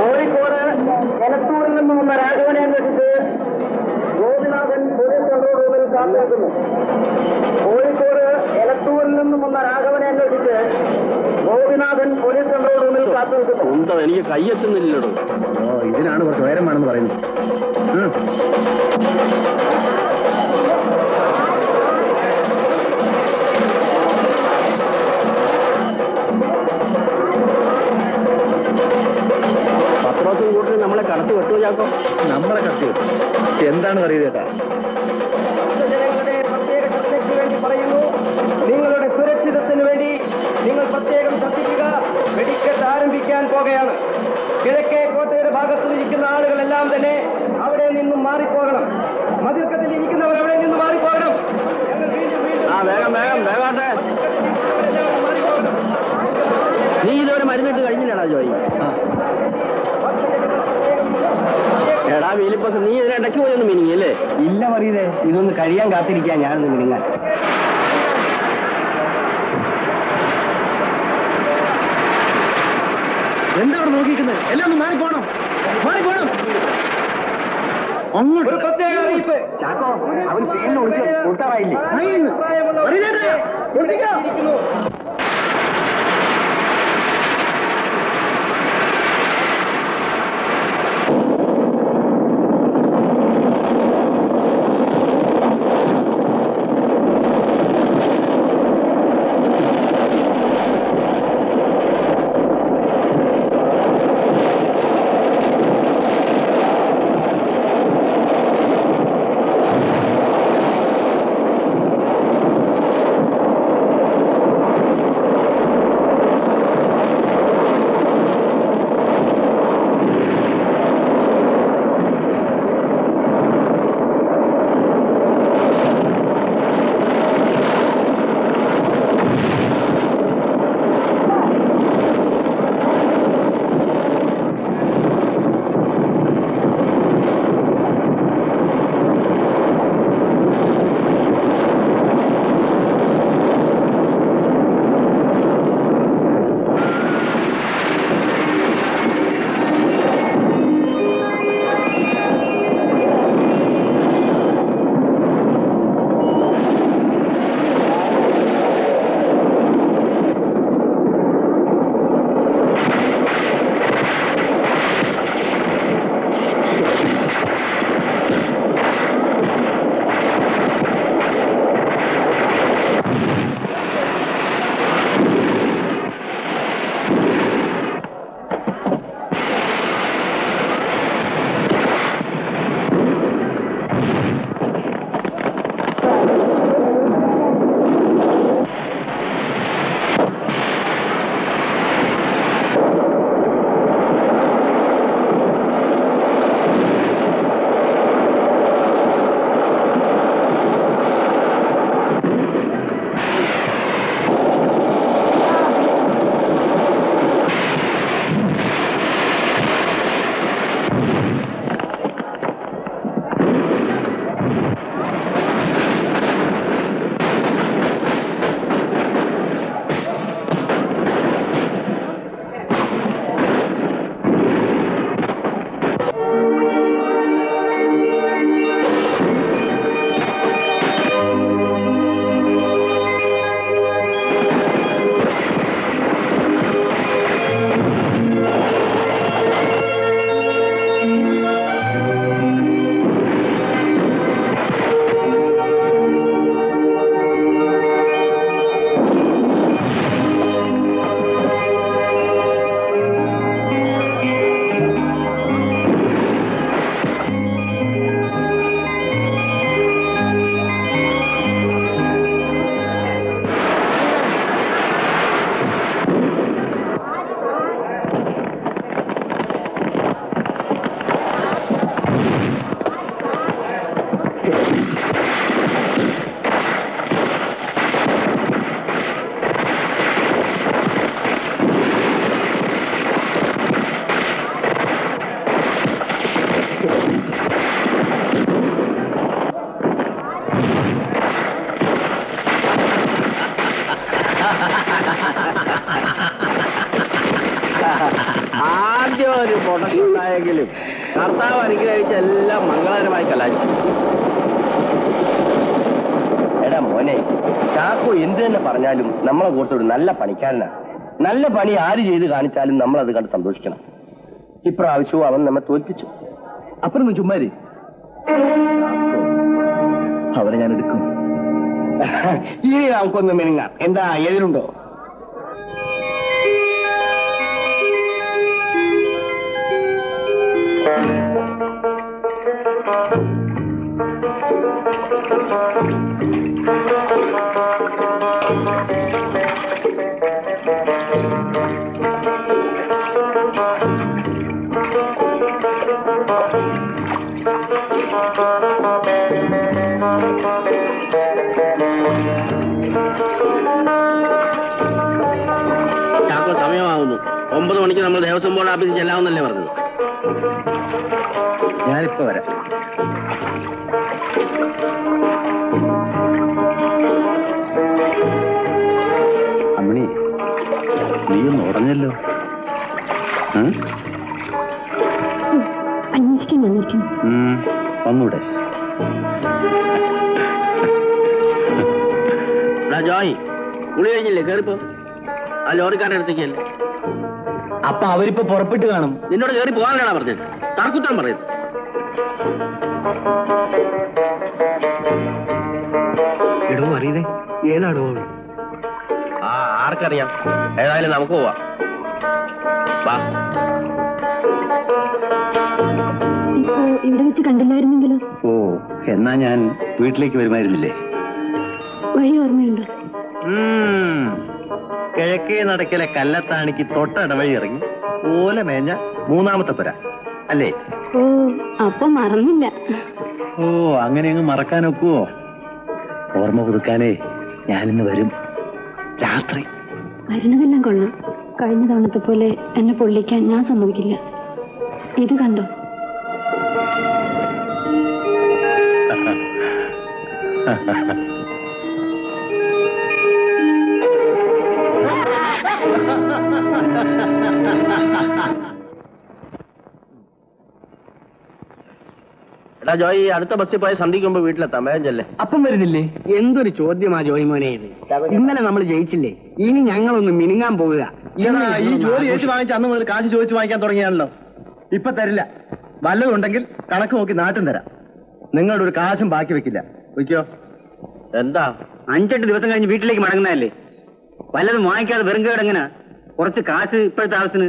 കോഴിക്കോട് എലത്തൂരിൽ നിന്നും വന്ന രാഘവനെ അന്വേഷിച്ച് ഗോപിനാഥൻ പോലീസ് കൺട്രോൾ റൂമിൽ കാത്തുനിൽക്കുന്നു. എനിക്ക് കയ്യെത്തുന്നില്ലല്ലോ. ഇതിനാണ് കുറച്ച് ഉയരം വേണമെന്ന് പറയുന്നത്. പത്രോസും കൂട്ടി നമ്മളെ കടത്തി വെട്ടുമോ ചാക്കോ? നമ്മളെ കടത്തി വെട്ടും. എന്താണ് പറയുക ചേട്ടാ? ജനങ്ങളുടെ പ്രത്യേക ശ്രദ്ധയ്ക്ക് വേണ്ടി പറയുന്നു, നിങ്ങളുടെ സുരക്ഷിതത്തിന് വേണ്ടി നിങ്ങൾ പ്രത്യേകം ശ്രദ്ധിക്കുക. വെടിക്കെട്ട് ആരംഭിക്കാൻ പോകുകയാണ്. കിഴക്കേ കോട്ടയുടെ ഭാഗത്ത് ഇരിക്കുന്ന ആളുകളെല്ലാം തന്നെ അവിടെ നിന്നും മാറിപ്പോകണം. മതിൽക്കത്തിൽ ഇരിക്കുന്നവർ അവിടെ നിന്ന് മാറിപ്പോകണം. വേഗം വേഗം വേഗാട്ടെ. നീ ഇതുവരെ മരുന്നിട്ട് കഴിഞ്ഞില്ലടാ ജോയി? എടാ വീലിപ്പസ്, നീ ഇതിനിടയ്ക്ക് പോയൊന്നും മിനിങ്ങല്ലേ? ഇല്ല പറയതേ, ഇതൊന്ന് കഴിയാൻ കാത്തിരിക്കാൻ ഞാനൊന്ന് മിനിങ്ങാൻ. എന്താ അവിടെ നോക്കിക്കുന്നത്? എല്ലാം ഒന്ന് മാറിപ്പോണം, മാറിപ്പോണം. ഒരു പ്രത്യേക അറിയിപ്പ്. ചാക്കോ, അവൻ പേരിന് കൊടുക്കാറായില്ലേ? ഉണ്ടായെങ്കിലും കർത്താവ് അനുഗ്രഹിച്ച എല്ലാം മംഗളകരമായി കലാശിച്ചു. എടാ മോനെ, ചാക്കോ എന്ത് തന്നെ പറഞ്ഞാലും നമ്മളെ കൂട്ടൊരു നല്ല പണിക്കാരനാണ്. നല്ല പണി ആര് ചെയ്ത് കാണിച്ചാലും നമ്മൾ അത് കണ്ട് സന്തോഷിക്കണം. ഇപ്രാവശ്യവും അവൻ നമ്മെ തോൽപ്പിച്ചു. അപ്പുറം ചുമ്മാരി അവരെ ഞാൻ എടുക്കും. ഈ നമുക്കൊന്ന് മിനുങ്ങാം. എന്താ എതിരുണ്ടോ? ചാക്കോ, സമയമാകുന്നു. 9 മണിക്ക് നമ്മൾ ദേവസ്വം ബോർഡ് ഓഫീസിൽ ചെല്ലാമെന്നല്ലേ പറഞ്ഞത്? ഞാനിപ്പോ വരാം. അമ്മണി, നീയൊന്ന് ഉടഞ്ഞല്ലോ. വന്നൂടെ? ജോയ്, കുളി കഴിഞ്ഞില്ലേ? കേറിപ്പോ. ആ ലോറിക്കാരുടെ അടുത്തേക്കല്ലേ. അപ്പൊ അവരിപ്പോ പുറപ്പെട്ട് കാണും. നിന്നോട് കയറി പോകാനാണ് പറഞ്ഞത്. താർക്കുത്തരം പറയുന്നത്. എടോ അറിയതേ, ഏതാടോ? ആർക്കറിയാം. ഏതായാലും നമുക്ക് പോവാം. വാ. ഇവിടെ വെച്ച് കണ്ടില്ലായിരുന്നെങ്കിലോ? ഓ, എന്നാ ഞാൻ വീട്ടിലേക്ക് വരുമായിരുന്നില്ലേ? വഴി ഓർമ്മയുണ്ടോ? കിഴക്കേ നടക്കലെ കല്ലത്താണിക്ക് തൊട്ടടവഴി ഇറങ്ങി ഓല മേഞ്ഞ 3-ാമത്തെ പുര അല്ലേ? ഓ, അപ്പൊ മറന്നില്ല. ഓ, അങ്ങനെ അങ്ങ് മറക്കാനൊക്കുവോ? ഓർമ്മ പുതുക്കാനേ ഞാനിന്ന് വരും. രാത്രി വരുന്നതെല്ലാം കൊള്ളാം. കഴിഞ്ഞ തവണത്തെ പോലെ എന്നെ പൊള്ളിക്കാൻ ഞാൻ സമ്മതിക്കില്ല. ഇത് കണ്ടോ? എടാ ജോയി, അടുത്ത ബസ്സിൽ പോയി സന്ധിക്കുമ്പോ വീട്ടിലെത്താം. വേഗം ചെല്ലേ. അപ്പം വരുന്നില്ലേ? എന്തൊരു ചോദ്യമാ ജോയി മോനെ ഇത്. ഇന്നലെ നമ്മൾ ജയിച്ചില്ലേ? ഇനി ഞങ്ങളൊന്ന് മിനുങ്ങാൻ പോകുക. ഈ ജോലി ഏറ്റു വാങ്ങിച്ച അന്ന് മുതൽ കാശ് ചോദിച്ചു വാങ്ങിക്കാൻ തുടങ്ങിയാണല്ലോ. ഇപ്പൊ തരില്ല. വല്ലതും ഉണ്ടെങ്കിൽ കണക്ക് നോക്കി നാട്ടും തരാം. നിങ്ങളുടെ ഒരു കാശും ബാക്കി വെക്കില്ല. വയ്ക്കോ. എന്താ 5-8 ദിവസം കഴിഞ്ഞ് വീട്ടിലേക്ക് മടങ്ങുന്നതല്ലേ? വല്ലതും വാങ്ങിക്കാതെ വെറും കേടെങ്ങനെ? കുറച്ച് കാശ് ഇപ്പോഴത്തെ ആവശ്യത്തിന്.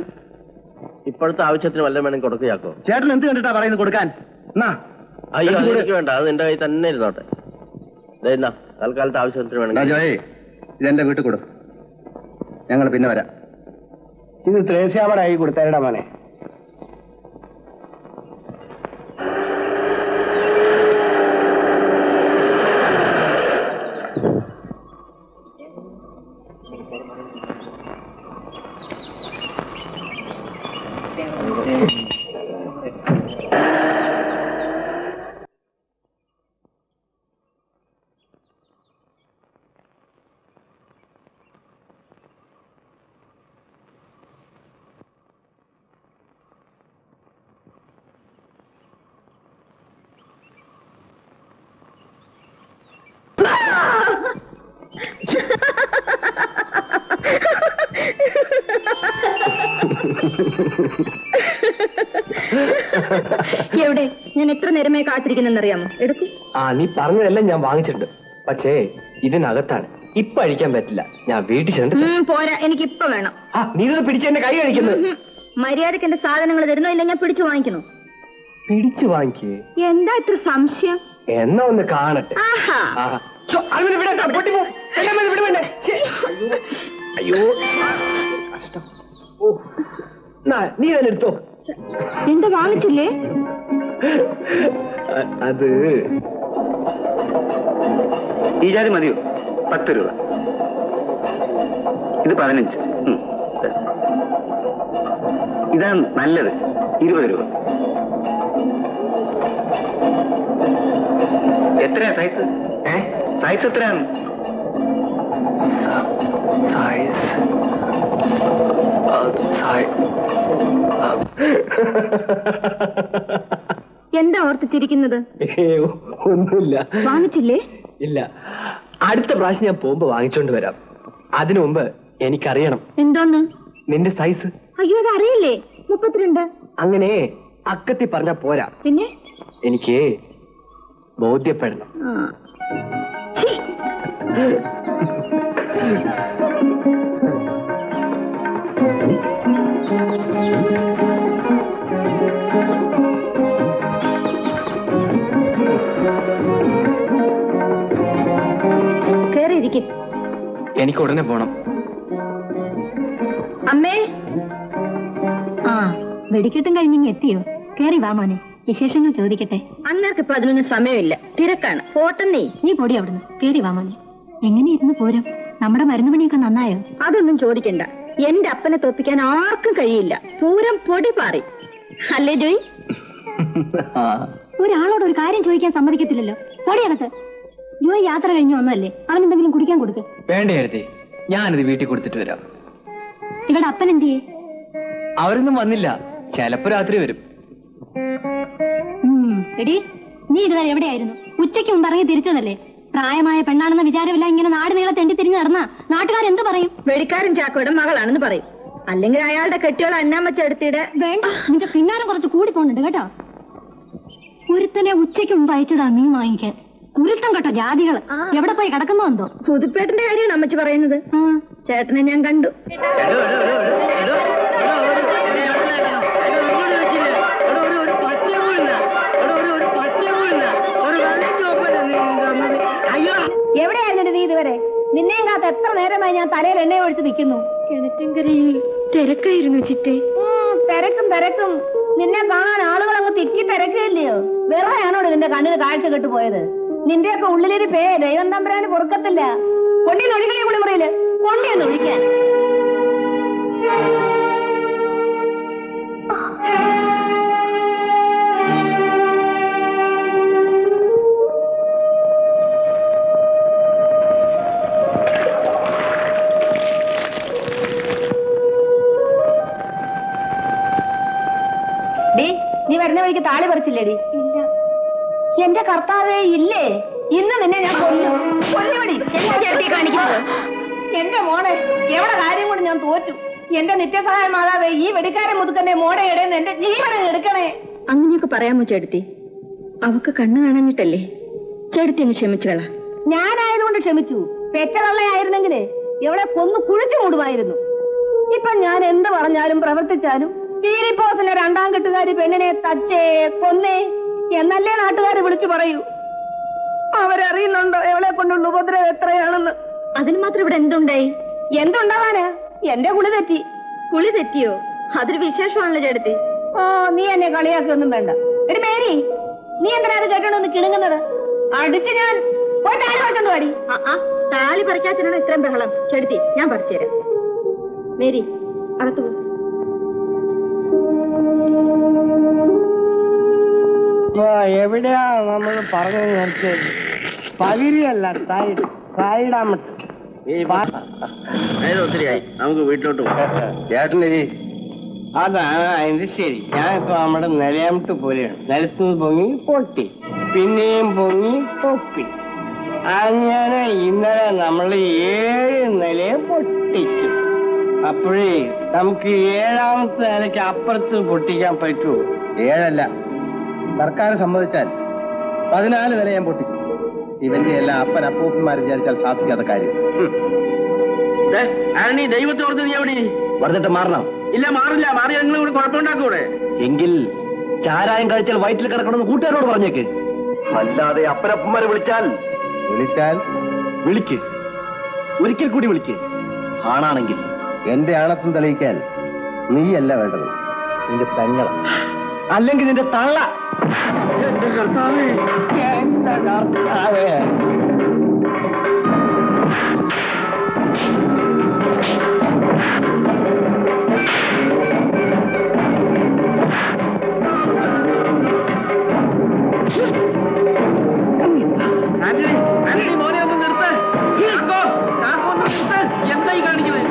ഇപ്പോഴത്തെ ആവശ്യത്തിന് വല്ലതും വേണമെങ്കിൽ കൊടുക്കുകയാക്കോ. ചേട്ടൻ എന്ത് കണ്ടിട്ടാ പറയുന്നത് കൊടുക്കാൻ? എന്നാ അയ്യോ, എനിക്ക് വേണ്ട. അത് എന്റെ കയ്യിൽ തന്നെ ഇരുന്നോട്ടെ. എന്നാ തൽക്കാലത്തെ ആവശ്യത്തിന് വേണമെങ്കിൽ. ജോയേ, ഇതെന്റെ വീട്ടിൽ കൊടു. ഞങ്ങൾ പിന്നെ വരാം. ഇത് ത്രേസ്യാമടായി കൊടുത്തേടാ മോനെ. എവിടെ? ഞാൻ എത്ര നേരമായി കാത്തിരിക്കുന്നെന്നറിയാമോ? എടുക്കൂ. നീ പറഞ്ഞതെല്ലാം ഞാൻ വാങ്ങിച്ചിട്ടുണ്ട്. പക്ഷേ ഇതിനകത്താണ്. ഇപ്പൊ അഴിക്കാൻ പറ്റില്ല. ഞാൻ വീട്ടിൽ ചെന്നിട്ട്. പോരാ, എനിക്കിപ്പൊ വേണം. നീ ഇത് പിടിച്ച് എന്റെ കൈ കഴിക്കുന്നത്. മര്യാദക്ക് എന്റെ സാധനങ്ങൾ തരുന്നോ ഇല്ല ഞാൻ പിടിച്ചു വാങ്ങിക്കണോ? പിടിച്ചു വാങ്ങിക്കേ. എന്താ ഇത്ര സംശയം? എന്നാ ഒന്ന് കാണട്ടെ. അയ്യോ, കഷ്ടം. നീ തന്നെ എടുത്തോ. എന്താ വാങ്ങിച്ചില്ലേ? അത് ഈ ജാതി മതിയോ? 10 രൂപ. ഇത് 15. ഇതാണ് നല്ലത്. 20 രൂപ. എത്രയാ സൈസ്? സൈസ് എത്രയാണ്? സൈസ് എന്താ ഓർത്തിച്ചിരിക്കുന്നത്? ഒന്നുമില്ല. വാങ്ങിച്ചില്ലേ? ഇല്ല, അടുത്ത പ്രാവശ്യം ഞാൻ പോകുമ്പോ വാങ്ങിച്ചോണ്ട് വരാം. അതിനു മുമ്പ് എനിക്കറിയണം. എന്തോന്ന്? നിന്റെ സൈസ്. അയ്യോ, അത് അറിയില്ലേ? 32. അങ്ങനെ അക്കത്തി പറഞ്ഞ പോരാ, പിന്നെ എനിക്ക് ബോധ്യപ്പെടണം. കേറിയിരിക്കും. എനിക്ക് ഉടനെ പോണം. അമ്മേ. ആ, വെടിക്കെട്ടും കഴിഞ്ഞിങ്ങ് എത്തിയോ? കേറി വാ മോനെ, വിശേഷങ്ങൾ ചോദിക്കട്ടെ. അന്നേരക്കിപ്പോ അതിനൊന്നും സമയമില്ല, തിരക്കാണ്. പോട്ടെന്നേ. നീ പൊടി അവിടുന്ന്. കേറി വാ മോനെ. എങ്ങനെയിരുന്നു പോരും? നമ്മുടെ മരുന്ന് പണിയൊക്കെ നന്നായോ? അതൊന്നും ചോദിക്കണ്ട. എന്റെ അപ്പനെ തോപ്പിക്കാൻ ആർക്കും കഴിയില്ല. പൂരം പൊടി പാറി. അല്ലേ ജോയ്? ഒരാളോട് ഒരു കാര്യം ചോദിക്കാൻ സമ്മതിക്കത്തില്ലല്ലോ. പൊടിയകത്ത്. ജോയ് യാത്ര കഴിഞ്ഞു വന്നല്ലേ, അവനെന്തെങ്കിലും കുടിക്കാൻ കൊടുക്ക്. വേണ്ടേ, ഞാനിത് വീട്ടിൽ കൊടുത്തിട്ട് വരാം. ഇവിടെ അപ്പൻ എന്തിയേ? അവരൊന്നും വന്നില്ല, ചിലപ്പോ രാത്രി വരും. എടി, നീ ഇതുവരെ എവിടെയായിരുന്നു? ഉച്ചയ്ക്ക് മുമ്പ് ഇറങ്ങി തിരിച്ചതല്ലേ? പ്രായമായ പെണ്ണാണെന്ന വിചാരമില്ല ഇങ്ങനെ നാട് നീളെ തെണ്ടി തിരിഞ്ഞു നടന്ന നാട്ടുകാരെന്ത് പറയും? വെടിക്കാരൻ ചാക്കോയുടെ മകളാണെന്ന് പറയും. അല്ലെങ്കിൽ അയാളുടെ കെട്ടിയോൾ അന്നാമ്മച്ചെടുത്തിടെ. വേണ്ട, നിന്റെ പിന്നാരം കുറച്ച് കൂടി പോകുന്നുണ്ട് കേട്ടോ. കുരുത്തനെ ഉച്ചയ്ക്ക് മുമ്പ് അയച്ചതാ മീൻ വാങ്ങിക്കാൻ. കുരുത്തം കേട്ടോ ജാതികൾ. എവിടെ പോയി കിടക്കുന്നോ എന്തോ? പുതുപ്പേട്ടന്റെ കാര്യമാണ് അമ്മച്ചി പറയുന്നത്. ചേട്ടനെ ഞാൻ കണ്ടു. എവിടെയായിരുന്നു നീ ഇതുവരെ? നിന്നെയും കാത്ത് എത്ര നേരമായി ഞാൻ തലയിൽ എണ്ണ ഒഴിച്ച് നിൽക്കുന്നു. കിണറ്റിൻകരയിൽ തിരക്കായിരുന്നു ചിറ്റേ. തിരക്കും. നിന്നെ കാണാൻ ആളുകൾ അങ്ങ് തിക്കി തിരക്കില്ലയോ? വെറുതെയാണോട് നിന്റെ കണ്ണിന് കാഴ്ച കെട്ടുപോയത്? നിന്റെയൊക്കെ ഉള്ളിലൊരു പേ ദൈവം തമ്പുരാന് പൊറുക്കത്തില്ല. കൊണ്ടിന്ന് ഒഴികളെ കുളിമുറിയില് കൊണ്ടിയെന്ന് ഒഴിക്കാൻ. നീ വരുന്ന വഴിക്ക് താളി പറിച്ചില്ലേടി? ഇല്ല. എന്റെ കർത്താവേ, ഇല്ലേ? ഇന്ന് നിന്നെ ഞാൻ കൊല്ലുപടി. കാണിക്കുന്നത് എന്റെ മോളെ എവിടെ കാര്യം കൊണ്ട് ഞാൻ തോറ്റു. എന്റെ നിത്യസഹായ മാതാവേ, ഈ വെടിക്കാരൻ മുതുക്കന്റെ മോടെ ഇടയെന്ന് എന്റെ ജീവനെ എടുക്കണേ. അങ്ങനെയൊക്കെ പറയാമോ ചേട്ടത്തി? അവക്ക് കണ്ണു കാണാഞ്ഞിട്ടല്ലേ? ചേട്ടത്തി ഒന്ന് ക്ഷമിച്ചുകള. ഞാനായതുകൊണ്ട് ക്ഷമിച്ചു. പെറ്റതള്ളയായിരുന്നെങ്കിലേ എവിടെ കൊന്നു കുഴിച്ചു മൂടുമായിരുന്നു. ഇപ്പൊ ഞാൻ എന്ത് പറഞ്ഞാലും പ്രവർത്തിച്ചാലും പീലിപ്പോസിന്റെ 2ാം കെട്ടുകാരി പെണ്ണിനെ തച്ചേ കൊന്നേ എന്നല്ലേ നാട്ടുകാർ വിളിച്ചു പറയൂ. അവരറിയുന്നുണ്ടോ എവളെ കൊണ്ടുള്ള ഉപദ്രവം എത്രയാണെന്ന്? അതിന് മാത്രം ഇവിടെ എന്തുണ്ടായി? എന്തുണ്ടാവാന്? എന്റെ കുളി തെറ്റി. കുളി തെറ്റിയോ? അതൊരു വിശേഷമാണല്ലോ ചേട്ടത്തി. ഓ, നീ എന്നെ കളിയാക്കൊന്നും വേണ്ട. ഒരു മേരി, നീ എന്തിനാ അത് കേട്ടോണ്ടൊന്ന് കിണുങ്ങുന്നത്? അടിച്ച് ഞാൻ പോയി താലി പറിച്ചോണ്ട് പാടി. താലി പറിക്കാത്തതിനാണ് ഇത്രയും ബഹളം. ചേട്ടത്തി, ഞാൻ പറിച്ചുതരാം. മേരി, അകത്തു. എവിടെയാ നമ്മൾ പറഞ്ഞു നിർത്തിയത്? പകിരിയല്ല, സൈഡാമട്ട്. ഒത്തിരിയായി, നമുക്ക് വീട്ടിലോട്ട് പോകാം. ചേട്ടന് അതാണ് അതിന്റെ ശരി. ഞാനിപ്പോ നമ്മുടെ നിലയാമട്ട് പോലെയാണ്. നിലത്തുനിന്ന് പൊങ്ങി പൊട്ടി, പിന്നെയും പൊങ്ങി പൊട്ടി. അങ്ങനെ ഇന്നലെ നമ്മൾ 7 നിലയെ പൊട്ടിച്ചു. അപ്പോഴേ നമുക്ക് 7ാമത്തെ നിലയ്ക്ക് അപ്പുറത്ത് പൊട്ടിക്കാൻ പറ്റുമോ? 7 സർക്കാർ സമ്മതിച്ചാൽ 14 നില ഞാൻ പൊട്ടിക്കും. ഇവന്റെ എല്ലാ അപ്പൻ അപ്പൂപ്പന്മാർ വിചാരിച്ചാൽ സാധിക്കാത്ത കാര്യം. നീ ദൈവത്തെ ഓർത്ത് നീ എവിടെ പറഞ്ഞിട്ട് മാറണം? ഇല്ല, മാറില്ല. മാറി നിങ്ങൾ ഇവിടെ കുഴപ്പമുണ്ടാക്കൂടെ? എങ്കിൽ ചാരായം കഴിച്ചാൽ വയറ്റിൽ കിടക്കണമെന്ന് കൂട്ടുകാരോട് പറഞ്ഞേക്ക്. അല്ലാതെ അപ്പനപ്പന്മാരെ വിളിച്ചാൽ വിളിക്ക്, ഒരിക്കൽ കൂടി വിളിക്ക്. ആണാണെങ്കിൽ എന്റെ ആണത്വം തെളിയിക്കാൻ നീയല്ല വേണ്ടത്, നിന്റെ പെങ്ങള, അല്ലെങ്കിൽ നിന്റെ തള്ള. എന്റെ കർത്താവേ, എന്റെ കർത്താവേ. മോനെ ഒന്ന് നിർത്ത്. എന്തായി കാണിക്കുന്നത്?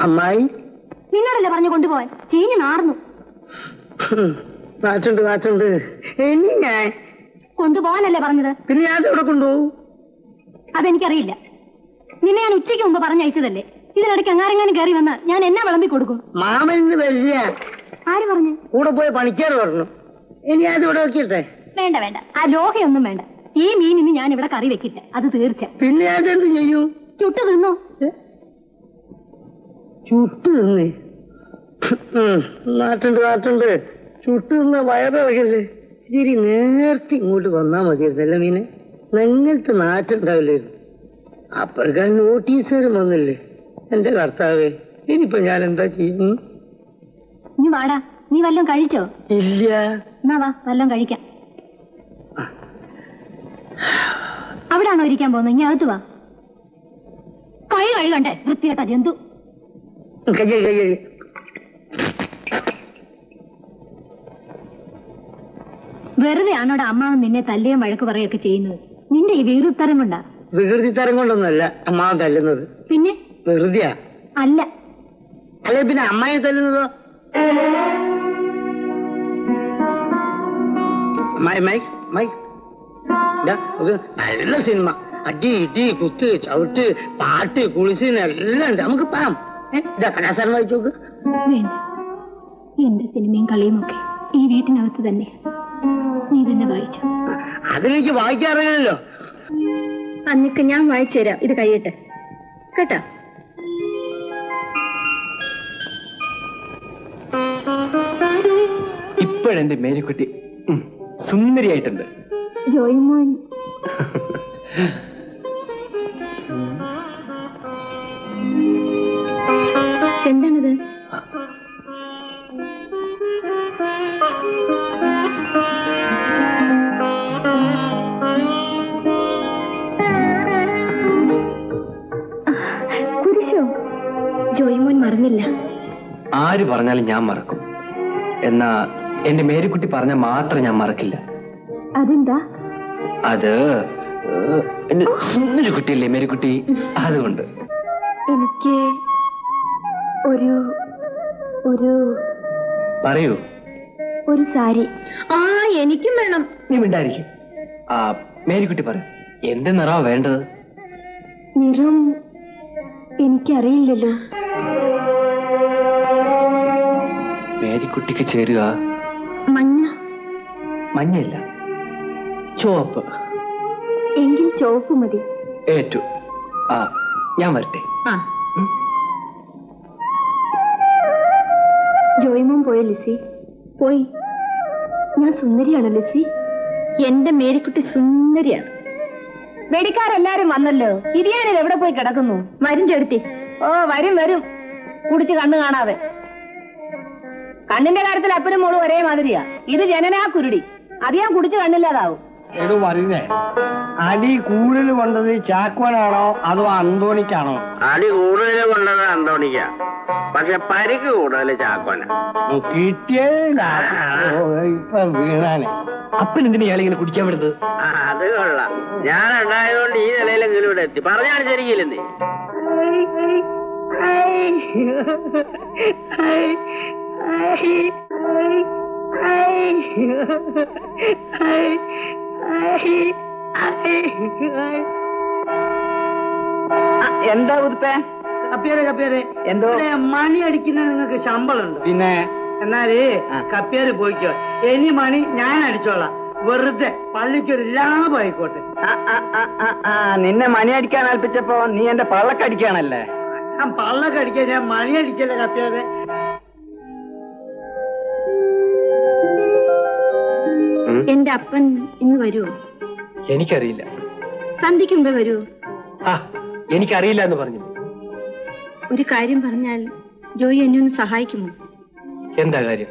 അമ്മായി നിന്നോടല്ലേ പറഞ്ഞു കൊണ്ടുപോവാൻ ചീഞ്ഞു നാർന്നു നാച്ചുണ്ട് ഇനി ഞാൻ കൊണ്ടുപോകാനല്ലേ പറഞ്ഞത്. പിന്നെ ഞാൻ ഇവിടെ കൊണ്ടുപോകും. അതെനിക്കറിയില്ല. നിന്നെ ഞാൻ ഉച്ചയ്ക്ക് മുമ്പ് പറഞ്ഞയച്ചതല്ലേ. ഇതിനിടയ്ക്ക് അങ്ങാരെങ്ങാനും കയറി വന്നാൽ ഞാൻ എന്നാ വിളമ്പി കൊടുക്കും? മാമന് വരില്ല. ആര് പറഞ്ഞു? കൂടെ പോയി പണിക്കാർ പറഞ്ഞു. ഇനി അത് ഇവിടെ വെക്കട്ടെ? വേണ്ട വേണ്ട, ആ ലോഹയൊന്നും വേണ്ട. ഈ മീനിന് ഞാൻ ഇവിടെ കറി വെക്കില്ല, അത് തീർച്ച. പിന്നെ ഞാൻ എന്ത് ചെയ്യും? ചുട്ടു തിന്നോ? ചുട്ടു തിന്നേ? നാട്ടുണ്ട് ചുട്ടു തിന്ന വയറിറങ്ങല്ലേ. ഇത്തിരി നേരത്തെ ഇങ്ങോട്ട് വന്നാ മതിയായിരുന്നല്ല മീനെ. നിങ്ങൾക്ക് നാട്ടുണ്ടാവില്ലായിരുന്നു. അപ്പോഴേക്കാൻ നോട്ടീസുകാരും വന്നില്ലേ. എന്റെ കർത്താവേ, ഇനിയിപ്പോ ഞാൻ എന്താ ചെയ്യും? നീ വാടാ, നീ വല്ലതും കഴിച്ചോ? ഇല്ല. എന്നാ വാ, വല്ലതും കഴിക്കാം. അവിടാണോ ഇരിക്കാൻ പോകുന്നത്? ഇനി അകത്ത് വാ. കൈ കഴുകണ്ടേ വൃത്തികെട്ട ജന്തു. കയ്യ വെറുതെ ആണോടെ അമ്മാവൻ നിന്നെ തല്ലുകയും വഴക്ക് പറയുകയൊക്കെ ചെയ്യുന്നത്? നിന്റെ ഈ വികൃതരം കൊണ്ടാ. വികൃതി തരം കൊണ്ടൊന്നുമല്ല അമ്മാവൻ തല്ലുന്നത്. പിന്നെ വെറുതെയാ? അല്ല. അല്ലെ പിന്നെ അമ്മായി തല്ലുന്നതോ? നല്ല സിനിമ. അടി ഇടി കുത്ത് ചവിട്ട് പാട്ട് കുളിസിന് എല്ലാം ഉണ്ട്. നമുക്ക് പാം. ഇതാ കലാസാരം വായിച്ചു നോക്ക്. വേണ്ട, എന്റെ സിനിമയും കളിയും ഒക്കെ ഈ വീട്ടിനകത്ത് തന്നെ. നീ തന്നെ വായിച്ചു. അതിലേക്ക് വായിക്കാറില്ലല്ലോ. അന്നിക്ക് ഞാൻ വായിച്ചു തരാം. ഇത് കഴിയട്ടെ കേട്ടോ. ഇപ്പോഴെന്റെ മേരിക്കുട്ടി സുന്ദരിയായിട്ടുണ്ട്. ജോയിമോൻ എന്താണിത്? കുരിശോ? ജോയിമോൻ മറന്നില്ല. ആര് പറഞ്ഞാലും ഞാൻ മറക്കും. എന്നാ എന്റെ മേരിക്കുട്ടി പറഞ്ഞാൽ മാത്രം ഞാൻ മറക്കില്ല. അതെന്താ? അത് എന്റെ സുന്ദരി കുട്ടിയല്ലേ മേരിക്കുട്ടി, അതുകൊണ്ട്. എനിക്ക് ഒരു ഒരു പറയൂ. ഒരു സാരി. എനിക്കും വേണം. നീ മിണ്ടായിരിക്കും. ആ മേരിക്കുട്ടി പറ, എന്ത് നിറവാ വേണ്ടത്? നിറം എനിക്കറിയില്ലല്ലോ. മേരിക്കുട്ടിക്ക് ചേരുക മഞ്ഞ. മഞ്ഞയില്ല, ചുവപ്പ്. എങ്കിൽ ചുവപ്പ് മതി. ഏറ്റു. ആ ഞാൻ വരട്ടെ. ജോയിമോൻ പോയോ ലിസി? പോയി. ഞാൻ സുന്ദരിയാണ് ലിസി. എന്റെ മേരിക്കുട്ടി സുന്ദരിയാണ്. വെടിക്കാരെല്ലാരും വന്നല്ലോ. ഇരിയാനിൽ എവിടെ പോയി കിടക്കുന്നു? വരും ചെടുത്തി. ഓ വരും വരും, കുടിച്ച് കണ്ണു കാണാതെ. കണ്ണിന്റെ കാര്യത്തിൽ അപ്പനും മോളും ഒരേ മാതിരിയാ. ഇത് ജനനാ കുരുടി. അത് ഞാൻ കുടിച്ച് കണ്ണില്ലാതാവും. എടോ പറയുന്നേ, അടി കൂടുതൽ കൊണ്ടത് ചാക്കോനാണോ അതോ അന്തോണിക്കാണോ? അടി കൂടുതൽ കൊണ്ടത് അന്തോണിക്ക, പക്ഷെ പരിക്ക് കൂടുതൽ ചാക്കോന. കിട്ടിയതില്ല. ഇപ്പൊ വീണാനെ അപ്പൻ എന്തിനാ ഇയാളിങ്ങനെ കുടിക്കാൻ വിടുന്നത്? അത് കൊള്ളാം. ഞാൻ ഉണ്ടായതുകൊണ്ട് ഈ നിലയിലെങ്കിലും ഇവിടെ എത്തി. പറഞ്ഞാണ് ശരിക്കില്ലെന്നേ. എന്താ ഉടുപ്പേ? കപ്പിയാരെ എന്തോ മണി അടിക്കുന്ന നിങ്ങൾക്ക് ശമ്പളം ഉണ്ട്. പിന്നെ എന്നാല് കപ്പിയാര് പോയിക്കോ. ഇനി മണി ഞാൻ അടിച്ചോളാം. വെറുതെ പള്ളിക്കൊരു ലാഭമായിക്കോട്ടെ. നിന്നെ മണി അടിക്കാൻ ഏൽപ്പിച്ചപ്പോ നീ എന്റെ പള്ളക്കടിക്കാണല്ലേ? ഞാൻ പള്ളക്കടിക്കാൻ, ഞാൻ മണി അടിക്കല്ലേ കപ്പിയാരെ. എന്റെ അപ്പൻ ഇന്ന് വരുമോ? എനിക്കറിയില്ല. സന്ധ്യയ്ക്ക് മുമ്പേ വരുമോ? എനിക്കറിയില്ല എന്ന് പറഞ്ഞു. ഒരു കാര്യം പറഞ്ഞാൽ ജോയി എന്നെ ഒന്ന് സഹായിക്കുമോ? എന്താ കാര്യം?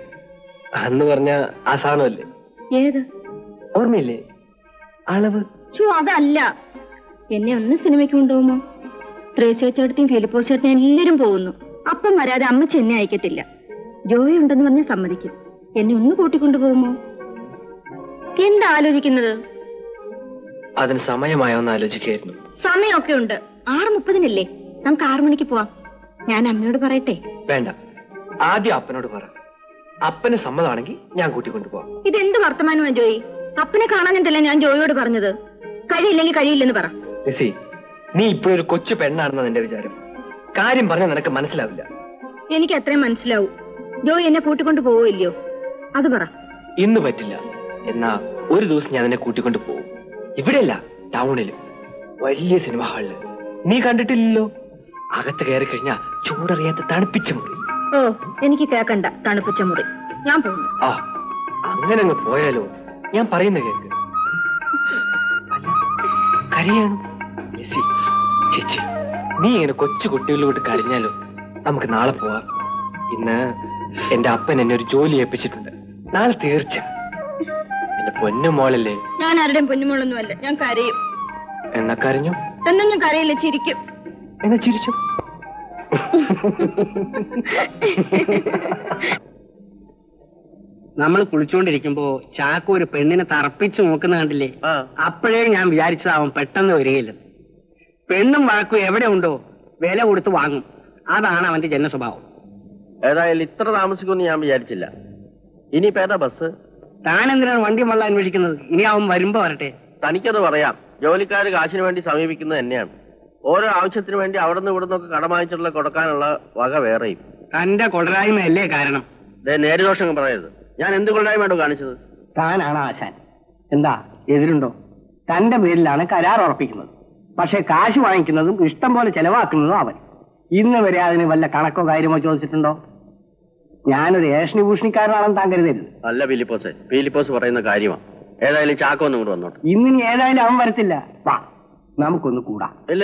അന്ന് പറഞ്ഞ ആ സാധനമല്ലേ? ഏത്? ഓർമ്മയില്ലേ? അളവ്. അതല്ല. എന്നെ ഒന്ന് സിനിമയ്ക്ക് കൊണ്ടുപോകുമോ? ത്രേസ്യച്ചേട്ടത്തെയും ഫിലിപ്പോച്ചേട്ടനും എല്ലാരും പോകുന്നു. അപ്പം വരാതെ അമ്മച്ചി എന്നെ അയക്കത്തില്ല. ജോയി ഉണ്ടെന്ന് പറഞ്ഞ് സമ്മതിക്കും. എന്നെ ഒന്ന് കൂട്ടിക്കൊണ്ടുപോകുമോ? എന്താ ആലോചിക്കുന്നത്? അതിന് സമയമായോന്ന് ആലോചിക്കായിരുന്നു. സമയമൊക്കെ ഉണ്ട്. 6:30 നമുക്ക് 6 മണിക്ക് പോവാം. ഞാൻ അമ്മയോട് പറയട്ടെ? വേണ്ട, ആദ്യം അപ്പനോട് പറ. അപ്പന് സമ്മതമാണെങ്കിൽ ഞാൻ കൂട്ടിക്കൊണ്ടുപോവാം. ഇതെന്ത് വർത്തമാനമാ ജോയി? അപ്പനെ കാണാനിട്ടല്ലേ ഞാൻ ജോയിയോട് പറഞ്ഞത്. കഴിയില്ലെങ്കിൽ കഴിയില്ലെന്ന് പറ. ലിസി, നീ ഇപ്പോഴൊരു കൊച്ചു പെണ്ണാണെന്ന് നിന്റെ വിചാരം. കാര്യം പറഞ്ഞാൽ നിനക്ക് മനസ്സിലാവില്ല. എനിക്ക് അത്രയും മനസ്സിലാവും. ജോയി എന്നെ കൂട്ടിക്കൊണ്ട് പോവില്ലയോ? അത് പറ. ഇന്ന് പറ്റില്ല. എന്നാ ഒരു ദിവസം ഞാൻ നിന്നെ കൂട്ടിക്കൊണ്ട് പോകും. ഇവിടെയല്ല, ടൗണില് വലിയ സിനിമ ഹാളില്. നീ കണ്ടിട്ടില്ലല്ലോ. അകത്ത് കയറി കഴിഞ്ഞാ ചൂടറിയാത്ത തണുപ്പിച്ച മുറി. ഓ, എനിക്ക് കേക്കണ്ട തണുപ്പിച്ച മുറി. ഞാൻ പോകുന്നു. ആ, അങ്ങനെ അങ്ങ് പോയാലോ? ഞാൻ പറയുന്ന കേക്ക്. കരയാണ് ലിസി. ചേച്ചി, നീ ഇങ്ങനെ കൊച്ചു കുട്ടികളിലോട്ട് കരഞ്ഞാലോ? നമുക്ക് നാളെ പോവാം. ഇന്ന് എന്റെ അപ്പൻ എന്നെ ഒരു ജോലി ഏൽപ്പിച്ചിട്ടുണ്ട്. നാളെ തീർച്ച. എന്റെ പൊന്നു മോളല്ലേ? ഞാൻ ആരുടെയും പൊന്നുമോളൊന്നും അല്ല. ഞാൻ കരയും. എന്നാ കരഞ്ഞു? എന്നാ ഞാൻ കരയില്ല, ചിരിക്കും. എന്നാ ചിരിച്ചു? നമ്മൾ കുളിച്ചുകൊണ്ടിരിക്കുമ്പോ ചാക്കോ ഒരു പെണ്ണിനെ തറപ്പിച്ചു നോക്കുന്ന കണ്ടില്ലേ? അപ്പോഴേ ഞാൻ വിചാരിച്ചത് അവൻ പെട്ടെന്ന് വരികയില്ല. പെണ്ണും വാക്കും എവിടെ ഉണ്ടോ വില കൊടുത്ത് വാങ്ങും. അതാണ് അവന്റെ ജന സ്വഭാവം. ഏതായാലും ഇത്ര താമസിക്കുമെന്ന് ഞാൻ വിചാരിച്ചില്ല. ഇനിയിപ്പോ ഏതാ ബസ്? താൻ എന്തിനാണ് വണ്ടി വള്ള അന്വേഷിക്കുന്നത്? ഇനി അവൻ വരുമ്പോ വരട്ടെ. തനിക്കത് പറയാം. ജോലിക്കാർ കാശിന് വേണ്ടി സമീപിക്കുന്നത് തന്നെയാണ്. ഓരോ ആവശ്യത്തിന് വേണ്ടി അവിടെ നിന്ന് ഇവിടെ നിന്നൊക്കെ കടം വാങ്ങിച്ചിട്ടുള്ള കൊടുക്കാനുള്ള വക വേറെയും. തന്റെ കൊടരായ്മയല്ലേ കാരണം? നേരിദോഷം പറയരുത്. ഞാൻ എന്ത് കൊള്ളായ്മയാണോ കാണിച്ചത്? താനാണ് ആശാൻ. എന്താ എതിരുണ്ടോ? തന്റെ പേരിലാണ് കരാർ ഉറപ്പിക്കുന്നത്. പക്ഷെ കാശ് വാങ്ങിക്കുന്നതും ഇഷ്ടം പോലെ ചെലവാക്കുന്നതും അവൻ. ഇന്ന് വരെ അതിന് വല്ല കണക്കോ കാര്യമോ ചോദിച്ചിട്ടുണ്ടോ? ഞാനൊരു ഏഷണി ഭൂഷണിക്കാരനാണെന്ന് താൻ കരുതരുത്. അല്ല ഫിലിപ്പോസ്, ഫിലിപ്പോസ് പറയുന്ന കാര്യമാണ്. ഏതായാലും ചാക്കോ ഒന്നും കൂടെ വന്നോട്ടെ. ഇന്നിനി ഏതായാലും അവൻ വരത്തില്ല. വാ, നമുക്കൊന്ന് കൂടാം. ഇല്ല,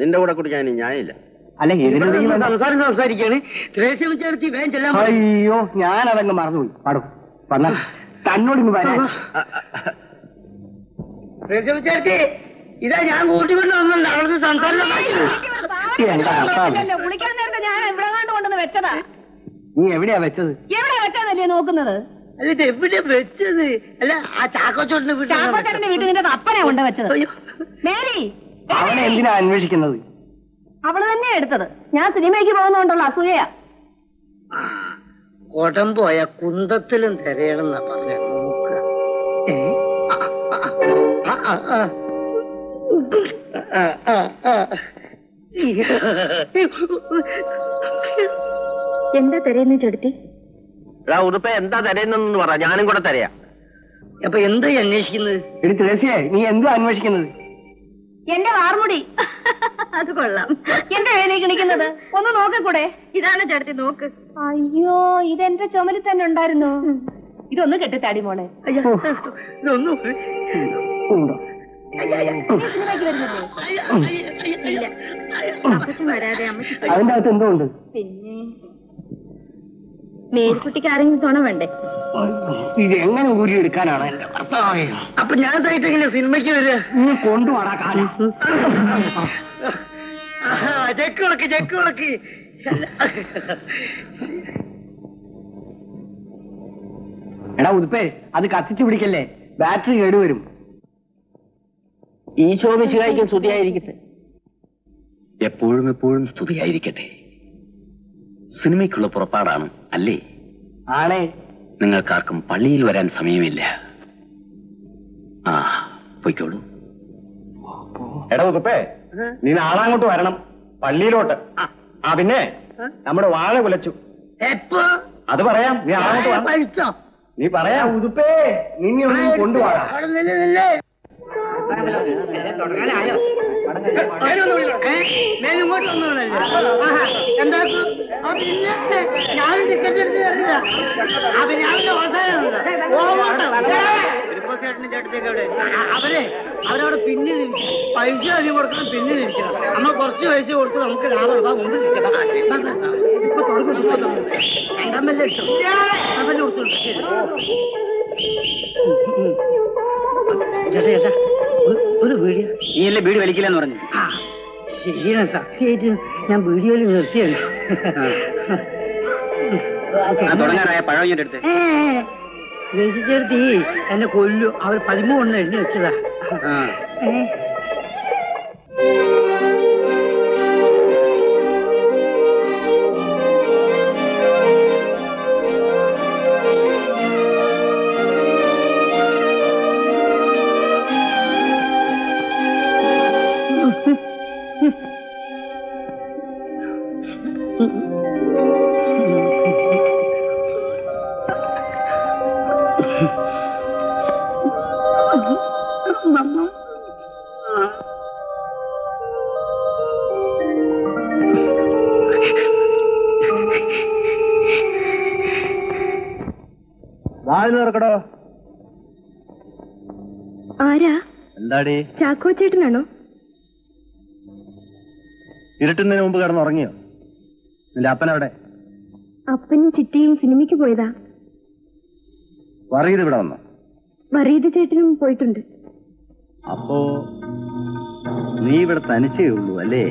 നിന്റെ കൂടെ കുടിക്കാൻ ഞാനില്ല. അല്ല, സംസാരിക്കാണ്. അയ്യോ, ഞാനതങ്ങ് മറന്നുപോയി. പാടും വന്ന തന്നോടിന്ന് വരാൻ. ഇതാ ഞാൻ കൂട്ടിക്കൊണ്ട് വന്നുണ്ട്. അവിടുന്ന് സംസാരം കുളിക്കാൻ നേരത്തെ ഞാൻ ഇവിടെ കൊണ്ടുവന്ന് വെച്ചതാ. നീ എവിടെയാ വെച്ചത്? എവിടെ വെച്ചതല്ലേ നോക്കുന്നത്? അല്ല, ഇത് എവിടെ വെച്ചത്? അല്ല, ആ ചാക്കോച്ചോട്ടിന്റെ ചാക്കോച്ചേട്ടന്റെ വീട്ടിൽ നിന്റെ അപ്പനെ കൊണ്ട് വെച്ചത്. മേരി, അവനെ എന്തിനാ അന്വേഷിക്കുന്നത്? അവള് തന്നെ എടുത്തത്. ഞാൻ സിനിമയ്ക്ക് പോകുന്നോണ്ടുള്ള അസൂയയാ. കൊടംപോയ കുന്തത്തിലും തിരയണമെന്നാ പറഞ്ഞ. എന്താ തരയുന്ന ചെടുത്തി? ഉടുപ്പ എന്താ തരയുന്നെന്ന് പറ, ഞാനും കൂടെ തരയാം. അപ്പൊ എന്താ അന്വേഷിക്കുന്നത്? എടി തുളസിയെ, നീ എന്താ അന്വേഷിക്കുന്നത്? എന്റെ വാർമുടി. അത് കൊള്ളാം. എന്റെ വേദന കിണിക്കുന്നത് ഒന്ന് നോക്കൂടെ? ഇതാണ് ചേട്ടത്തി, നോക്ക്. അയ്യോ, ഇതെന്റെ ചുമലിൽ തന്നെ ഉണ്ടായിരുന്നു. ഇതൊന്ന് കെട്ടിത്താടി മോളെ. ഇതൊന്നും വരാതെ അമ്മ. അതിന്റെ അകത്ത് എന്തോ ഉണ്ട്. പിന്നെ മേരിക്കുട്ടിക്ക് ആരെങ്കിലും തുണ വേണ്ടേ? ഇത് എങ്ങനെ ഊരി എടുക്കാനാണ് എന്റെ ഭർത്താവേ? അപ്പൊ ഞാൻ സൈറ്റിങ്ങനെ സിനിമയ്ക്ക് വരിക. നീ കൊണ്ടുപോടാ കാലം. ചെക്ക് വിളക്ക്. എടാ ഉതുപ്പേ, അത് കത്തിച്ചു പിടിക്കല്ലേ, ബാറ്ററി കേടുവരും. ഈശോ മിശിഹായ്ക്കും സ്തുതിയായിരിക്കട്ടെ. എപ്പോഴും സ്തുതിയായിരിക്കട്ടെ. സിനിമയ്ക്കുള്ള പുറപ്പാടാണ് അല്ലേ? ആണേ. നിങ്ങൾക്കാർക്കും പള്ളിയിൽ വരാൻ സമയമില്ല. ആ, പൊയ്ക്കോളൂ. എടാ ഉതുപ്പേ, നീ നാളെ അങ്ങോട്ട് വരണം, പള്ളിയിലോട്ട്. ആ പിന്നെ നമ്മുടെ വാഴ കുലച്ചു. എപ്പോ? അത് പറയാം. നീ അങ്ങോട്ട് വാ. നീ പറയാ ഉതുപ്പേ, നിന്നെ ഒന്ന് കൊണ്ടുപോകാം. ഞാനും ടിക്കറ്റ് എടുത്ത് അവരവിടെ പിന്നിൽ പൈസ അധികം കൊടുക്കണം, പിന്നിൽ ഇരിക്കണം. നമ്മൾ കുറച്ച് പൈസ കൊടുത്ത് നമുക്ക് ലാഭം എടുക്കാം, മുമ്പിൽ ഇരിക്കണം. ഇപ്പൊ തുടങ്ങും. 2 ബെല്ല് ഇട്ടു. 2 ബെല്ല് കൊടുത്തോളൂ. ചേട്ടാ, ഒരു വീഡിയോ. നീ അല്ലേ വീഡിയോ വലിക്കില്ലെന്ന് പറഞ്ഞു? ശരിയാണ്, സത്യമായിട്ട് ഞാൻ വീഡിയോയിൽ നിർത്തിയാണ്. തുടങ്ങാനായ പഴവഞ്ഞിന്റെ അടുത്ത് രജിച്ചെടുത്തി എന്നെ കൊല്ലു. അവർ 13 എണ്ണി വെച്ചതാ. തുറക്കടോ. ആരാ? എന്താടി? ചാക്കോ ചേട്ടനാണോ? ഇരുട്ടുന്നതിന് മുമ്പ് കിടന്നുറങ്ങിയോ? നിന്റെ അപ്പനവിടെ? അപ്പനും ചിറ്റയും സിനിമയ്ക്ക് പോയതാ. വറീത് ഇവിടെ വന്നോ? വറീത് ചേട്ടനും പോയിട്ടുണ്ട്. അപ്പോ നീ ഇവിടെ തനിച്ചേ ഉള്ളൂ അല്ലേ?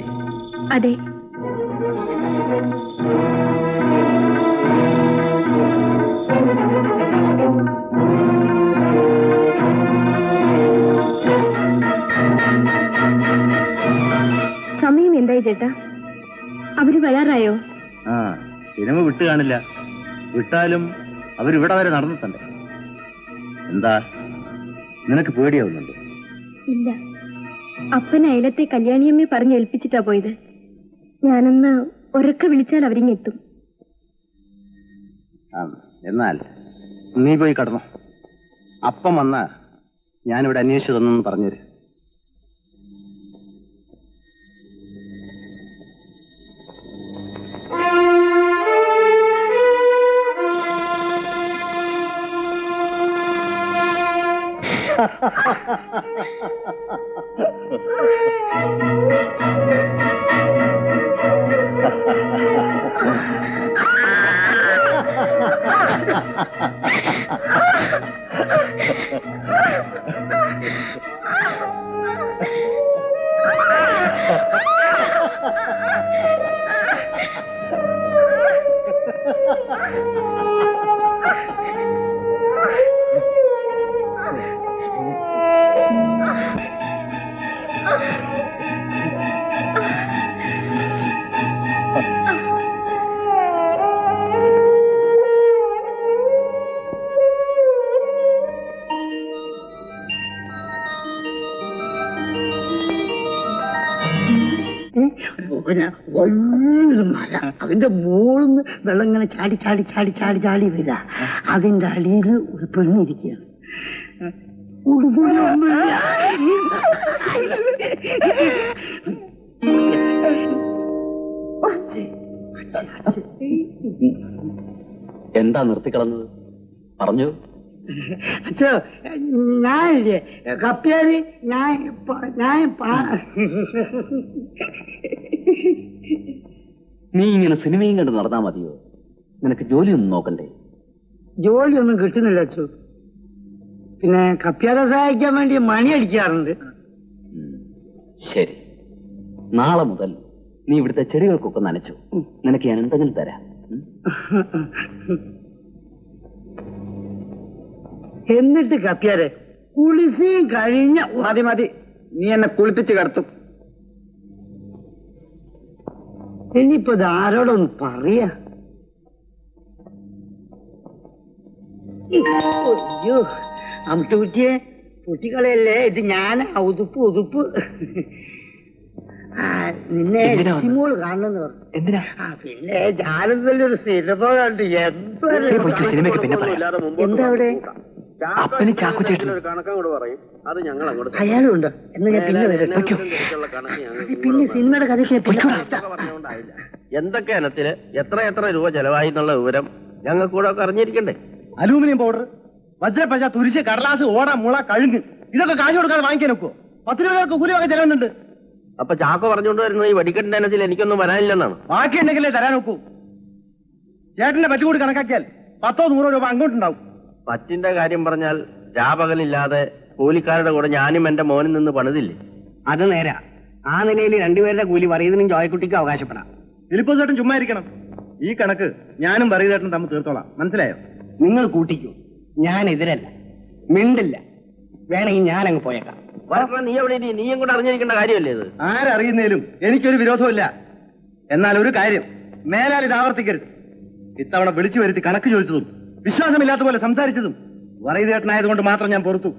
അതെ. സമയം എന്തായി ചേട്ടാ? അവര് വരാറായോ? ആ, സിനിമ വിട്ടു കാണില്ല. വിട്ടാലും അവരിവിടെ വരെ നടന്നിട്ടുണ്ട്. എന്താ നിനക്ക് പേടിയാവുന്നുണ്ട്? ഇല്ല, അപ്പൻ അയലത്തെ കല്യാണിയമ്മയെ പറഞ്ഞ് ഏൽപ്പിച്ചിട്ടാ പോയത്. ഞാനൊന്ന് ഒരൊക്കെ വിളിച്ചാൽ അവരിങ്ങെത്തും. എന്നാൽ നീ പോയി കടന്നോ. അപ്പം വന്ന ഞാനിവിടെ അന്വേഷിച്ചു തന്നെന്ന് പറഞ്ഞുതരും. മല, അതിന്റെ മുകളിന്ന് വെള്ളം ഇങ്ങനെ ചാടി ചാടി ചാടി ചാടി ചാടി വരിക. അതിന്റെ അടിയിൽ ഒരു പെണ്ണിരിക്കുകയാണ്. എന്താ നിർത്തിക്കളഞ്ഞത്? പറഞ്ഞു. അച്ഛോ, ഞാനില്ലേ കപ്പ്യാര്, നീ ഇങ്ങനെ സിനിമയും കണ്ട് നടന്നാ മതിയോ? നിനക്ക് ജോലിയൊന്നും നോക്കണ്ടേ? ജോലിയൊന്നും കിട്ടുന്നില്ല അച്ഛോ. പിന്നെ കപ്പ്യാരെ സഹായിക്കാൻ വേണ്ടി മണി അടിക്കാറുണ്ട്. ശരി, നാളെ മുതൽ നീ ഇവിടുത്തെ ചെടികൾക്കൊക്കെ നനച്ചു. നിനക്ക് ഞാൻ എന്തെങ്കിലും തരാം. എന്നിട്ട് കപ്പ്യാരെ കുളിച്ചും കഴിഞ്ഞ മതി മതി, നീ എന്നെ കുളിപ്പിച്ച് കടത്തും. ഇനിയിപ്പോ ഇത് ആരോടൊന്ന് പറയാ? അയ്യോ, അമ്മൂട്ടിയെ കുട്ടികളെയല്ലേ ഇത്. ഞാൻ ഉതുപ്പ് നിന്നെ മോള് കാണണമെന്ന് പറഞ്ഞു. എന്തിനാ? പിന്നെ ഞാനെന്നല്ലേ ഒരു സിനിമ കണ്ടു. എന്താ അവിടെ? അപ്പന് ചാക്കോ ചേട്ടൻ അയാളും ഉണ്ടോ? എന്നാ ഞാൻ പിന്നെ വരാം. പിന്നെ സിനിമയുടെ കഥയ്ക്ക് എന്തൊക്കെ ഇനത്തിന് എത്ര രൂപ ചെലവായി എന്നുള്ള വിവരം ഞങ്ങൾക്ക് കൂടെ ഒക്കെ അറിഞ്ഞിരിക്കണ്ടേ? അലൂമിനിയം പൗഡർ, വജ്രപ്പശ, തുരിശ്, കടലാസ്, ഓട, മുള, കഴുങ്ങ്, ഇതൊക്കെ കാശ് കൊടുക്കാതെ വാങ്ങിക്കാൻ നോക്കുവോ? 10 രൂപയൊക്കെ കൂലിയൊക്കെ ചെലവുന്നുണ്ട്. അപ്പൊ ചാക്കോ പറഞ്ഞുകൊണ്ട് വരുന്നത് ഈ വെടിക്കെട്ടിന്റെ ഇനത്തിൽ എനിക്കൊന്നും വരാനില്ലെന്നാണ്. ബാക്കി ഉണ്ടെങ്കിലേ തരാൻ നോക്കൂ. ചേട്ടന്റെ പറ്റി കൂടി കണക്കാക്കിയാൽ 10-100 രൂപ അങ്ങോട്ടുണ്ടാവും. പറ്റിന്റെ കാര്യം പറഞ്ഞാൽ രാപകലില്ലാതെ കൂലിക്കാരുടെ കൂടെ ഞാനും എന്റെ മോനിൽ നിന്ന് പണിതില്ലേ? അത് നേരാ. ആ നിലയിൽ രണ്ടുപേരുടെ കൂലി വറീതിനും ജോയക്കുട്ടിക്കും അവകാശപ്പെടാം. ഫിലിപ്പോസ് ചേട്ടൻ ചുമ്മാ ഇരിക്കണം. ഈ കണക്ക് ഞാനും വറീതേട്ടനും തമ്മിൽ തീർത്തോളാം. മനസ്സിലായോ? നിങ്ങൾ കൂട്ടിക്കൂ. ഞാൻ എതിരല്ല, മിണ്ടില്ല. വേണമെങ്കിൽ ഞാനങ്ങ് പോയേക്കാം. നീ എവിടെ നീയും കൂടെ അറിഞ്ഞിരിക്കേണ്ട കാര്യമല്ലേ ഇത്? ആരറിയുന്നതിലും എനിക്കൊരു വിരോധമില്ല. എന്നാൽ ഒരു കാര്യം, മേലാൽ ഇത് ആവർത്തിക്കരുത്. ഇത്തവണ വിളിച്ചു വരുത്തി കണക്ക് ചോദിച്ചതും വിശ്വാസമില്ലാത്ത പോലെ സംസാരിച്ചതും വറീതേട്ടനായതുകൊണ്ട് മാത്രം ഞാൻ പൊറുത്തു.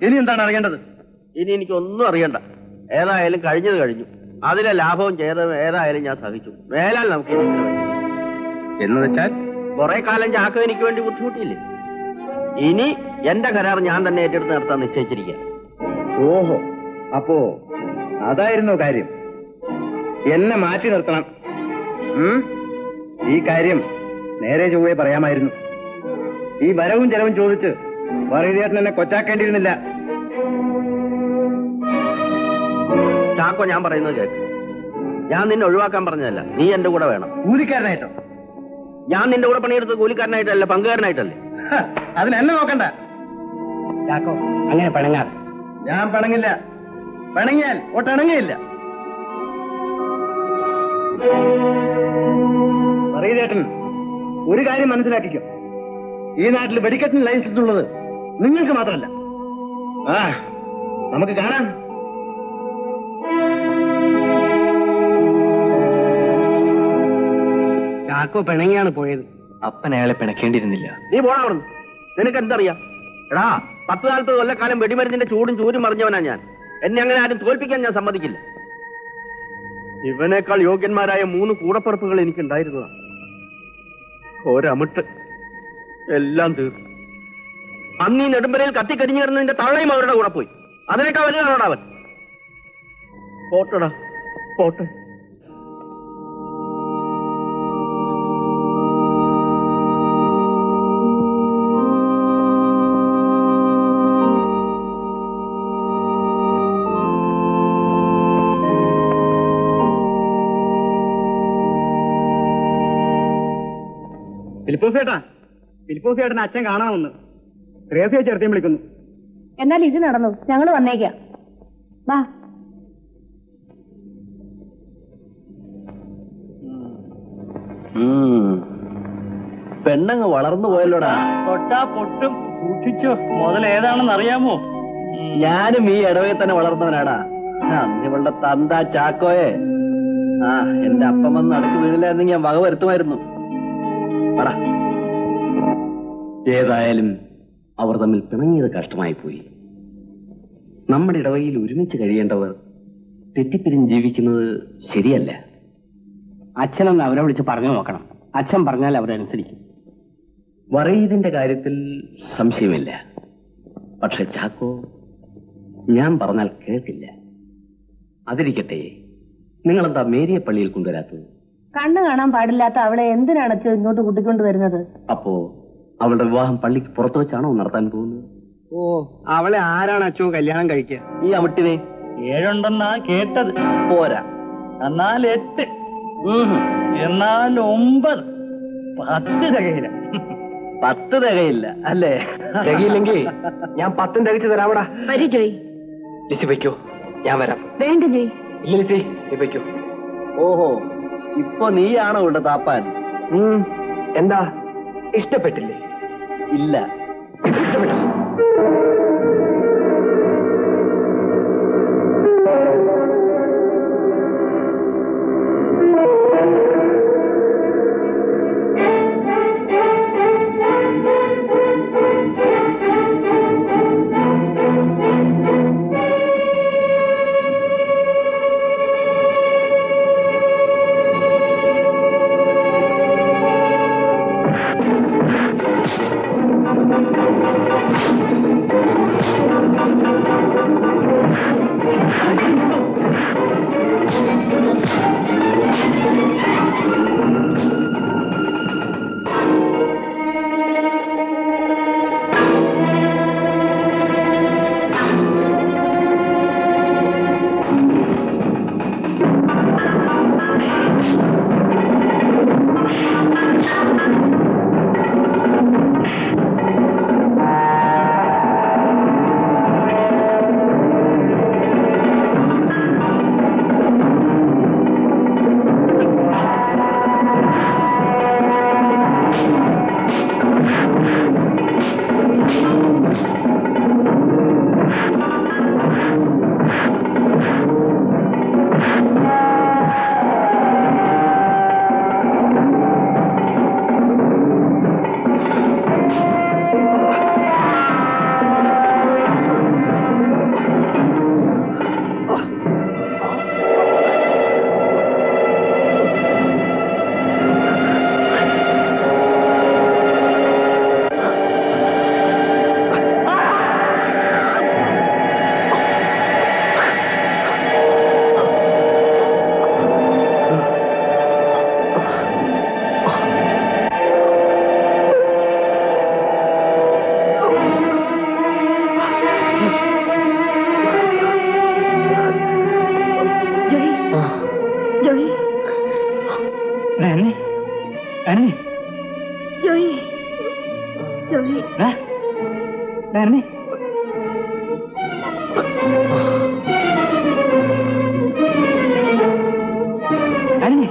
ഇനി എന്താണ് അറിയേണ്ടത്? ഇനി എനിക്കൊന്നും അറിയണ്ട. ഏതായാലും കഴിഞ്ഞത് കഴിഞ്ഞു. അതിലെ ലാഭവും ചെയ്തതും ഏതായാലും ഞാൻ സഹിച്ചു. മേലാൽ നമുക്ക് എന്ന് വെച്ചാൽ കുറെ കാലം ചാക്ക എനിക്ക് വേണ്ടി ബുദ്ധിമുട്ടിയില്ലേ? ഇനി എന്റെ കരാർ ഞാൻ തന്നെ ഏറ്റെടുത്ത് നടത്താൻ നിശ്ചയിച്ചിരിക്കുക. ഓഹോ, അപ്പോ അതായിരുന്നോ കാര്യം? എന്നെ മാറ്റി നിർത്തണം. ഈ കാര്യം നേരെ ചൊവ്വേ പറയാമായിരുന്നു. ഈ വരവും ചെലവും ചോദിച്ച് വറീതേട്ടൻ എന്നെ കൊച്ചാക്കേണ്ടിയിരുന്നില്ല. ചാക്കോ, ഞാൻ പറയുന്നത് കേൾക്ക്. ഞാൻ നിന്നെ ഒഴിവാക്കാൻ പറഞ്ഞതല്ല, നീ എന്റെ കൂടെ വേണം. കൂലിക്കാരനായിട്ടോ? ഞാൻ നിന്റെ കൂടെ പണിയെടുത്ത് കൂലിക്കാരനായിട്ടല്ല, പങ്കുകാരനായിട്ടല്ലേ. അതിനെന്നെ നോക്കണ്ട ചാക്കോ, അങ്ങനെ പിണങ്ങാതെ. ഞാൻ പിണങ്ങില്ല. പിണങ്ങിയാൽ ഒട്ടിണങ്ങിയില്ല. വറീതേട്ടൻ ഒരു കാര്യം മനസ്സിലാക്കിക്കോ. ഈ നാട്ടിൽ വെടിക്കെട്ടിന് ലൈസൻസ് ഉള്ളത് നിങ്ങൾക്ക് മാത്രമല്ല. നമുക്ക് കാണാം. ചാക്കോ പിണങ്ങിയാണ് പോയത്. അപ്പൻ അയാളെ പിണക്കേണ്ടിയിരുന്നില്ല. നീ പോടാ അവിടുന്ന്. നിനക്ക് എന്തറിയാം? എടാ, 10-40 കൊല്ലക്കാലം വെടിമരുന്നിന്റെ ചൂടും ചൂരും മറിഞ്ഞവനാ ഞാൻ. എന്നെ അങ്ങനെ ആരും തോൽപ്പിക്കാൻ ഞാൻ സമ്മതിക്കില്ല. ഇവനേക്കാൾ യോഗ്യന്മാരായ 3 കൂടപ്പുറപ്പുകൾ എനിക്കുണ്ടായിരുന്നതാണ്. ഒരമിട്ട് എല്ലാം തീർന്നു. അന്ന് ഈ നെടുമ്പരയിൽ കത്തിക്കരിഞ്ഞു കിടന്നതിന്റെ തള്ളയും അവരുടെ കൂടെ പോയി. അതിനേക്കാൾ വലുതാണോടാ അവൻ. പോട്ടടാ, പോട്ടെ. ഫിലിപ്പോസേട്ടൻ അച്ഛൻ കാണാമെന്ന് ത്രേസ്യയെ ചേർത്തേം വിളിക്കുന്നു. എന്നാൽ ഇത് നടന്നു, ഞങ്ങൾ വന്നേക്കാം. വാ. പെണ്ണങ്ങ് വളർന്നു പോയല്ലോടാ. തൊട്ടാ പൊട്ടും. സൂക്ഷിച്ചോ, മുതൽ ഏതാണെന്ന് അറിയാമോ? ഞാനും ഈ ഇടവയിൽ തന്നെ വളർന്നവനാടാ. ഇവളുടെ തന്ത ചാക്കോയെ. എന്റെ അപ്പം വന്ന് അടുത്ത് വീഴില്ലായിരുന്നെങ്കിൽ ഞാൻ വക വരുത്തുമായിരുന്നു. ഏതായാലും അവർ തമ്മിൽ പിണങ്ങിയത് കഷ്ടമായി പോയി. നമ്മുടെ ഇടവയിൽ ഒരുമിച്ച് കഴിയേണ്ടവർ തെറ്റിപ്പിരിഞ്ഞ് ജീവിക്കുന്നത് ശരിയല്ല. അച്ഛനൊന്ന് അവരെ വിളിച്ച് പറഞ്ഞു നോക്കണം. അച്ഛൻ പറഞ്ഞാൽ അവരനുസരിക്കും. വറീദിന്റെ കാര്യത്തിൽ സംശയമില്ല. പക്ഷെ ചാക്കോ ഞാൻ പറഞ്ഞാൽ കേൾക്കില്ല. അതിരിക്കട്ടെ, നിങ്ങളെന്താ മേരിയെ പള്ളിയിൽ കൊണ്ടുവരാത്തത്? കണ്ണു കാണാൻ പാടില്ലാത്ത അവളെ എന്തിനാണ് അച്ഛൻ ഇങ്ങോട്ട് കൂട്ടിക്കൊണ്ട് വരുന്നത്? അപ്പോ അവളുടെ വിവാഹം പള്ളിക്ക് പുറത്തു വെച്ചാണോ നടത്താൻ പോകുന്നത്? ഓ, അവളെ ആരാണ് അച്ഛൻ കല്യാണം കഴിക്കുക? ഈ അവിട്ടിനെ 7 ഉണ്ടെന്നാ കേട്ടത്. പോരാ, എന്നാൽ 8, എന്നാൽ 9, 10 തികയില്ല. 10 തികയില്ല അല്ലേ? തികയില്ലെങ്കിൽ ഞാൻ 10 തികച്ചു തരാമടാ. വരൂ ജോയ്. ലിസി വയ്ക്കോ, ഞാൻ വരാം. വേണ്ട ജോയ്. ഇല്ല ലിസി, നീ വയ്ക്കോ. ഓഹോ, ഇപ്പൊ നീയാണോ ഇവിടെ താപ്പാൻ? എന്താ, ഇഷ്ടപ്പെട്ടില്ലേ? ഇല്ല. ഇഷ്ടപ്പെട്ടു. ധരണി ധരണി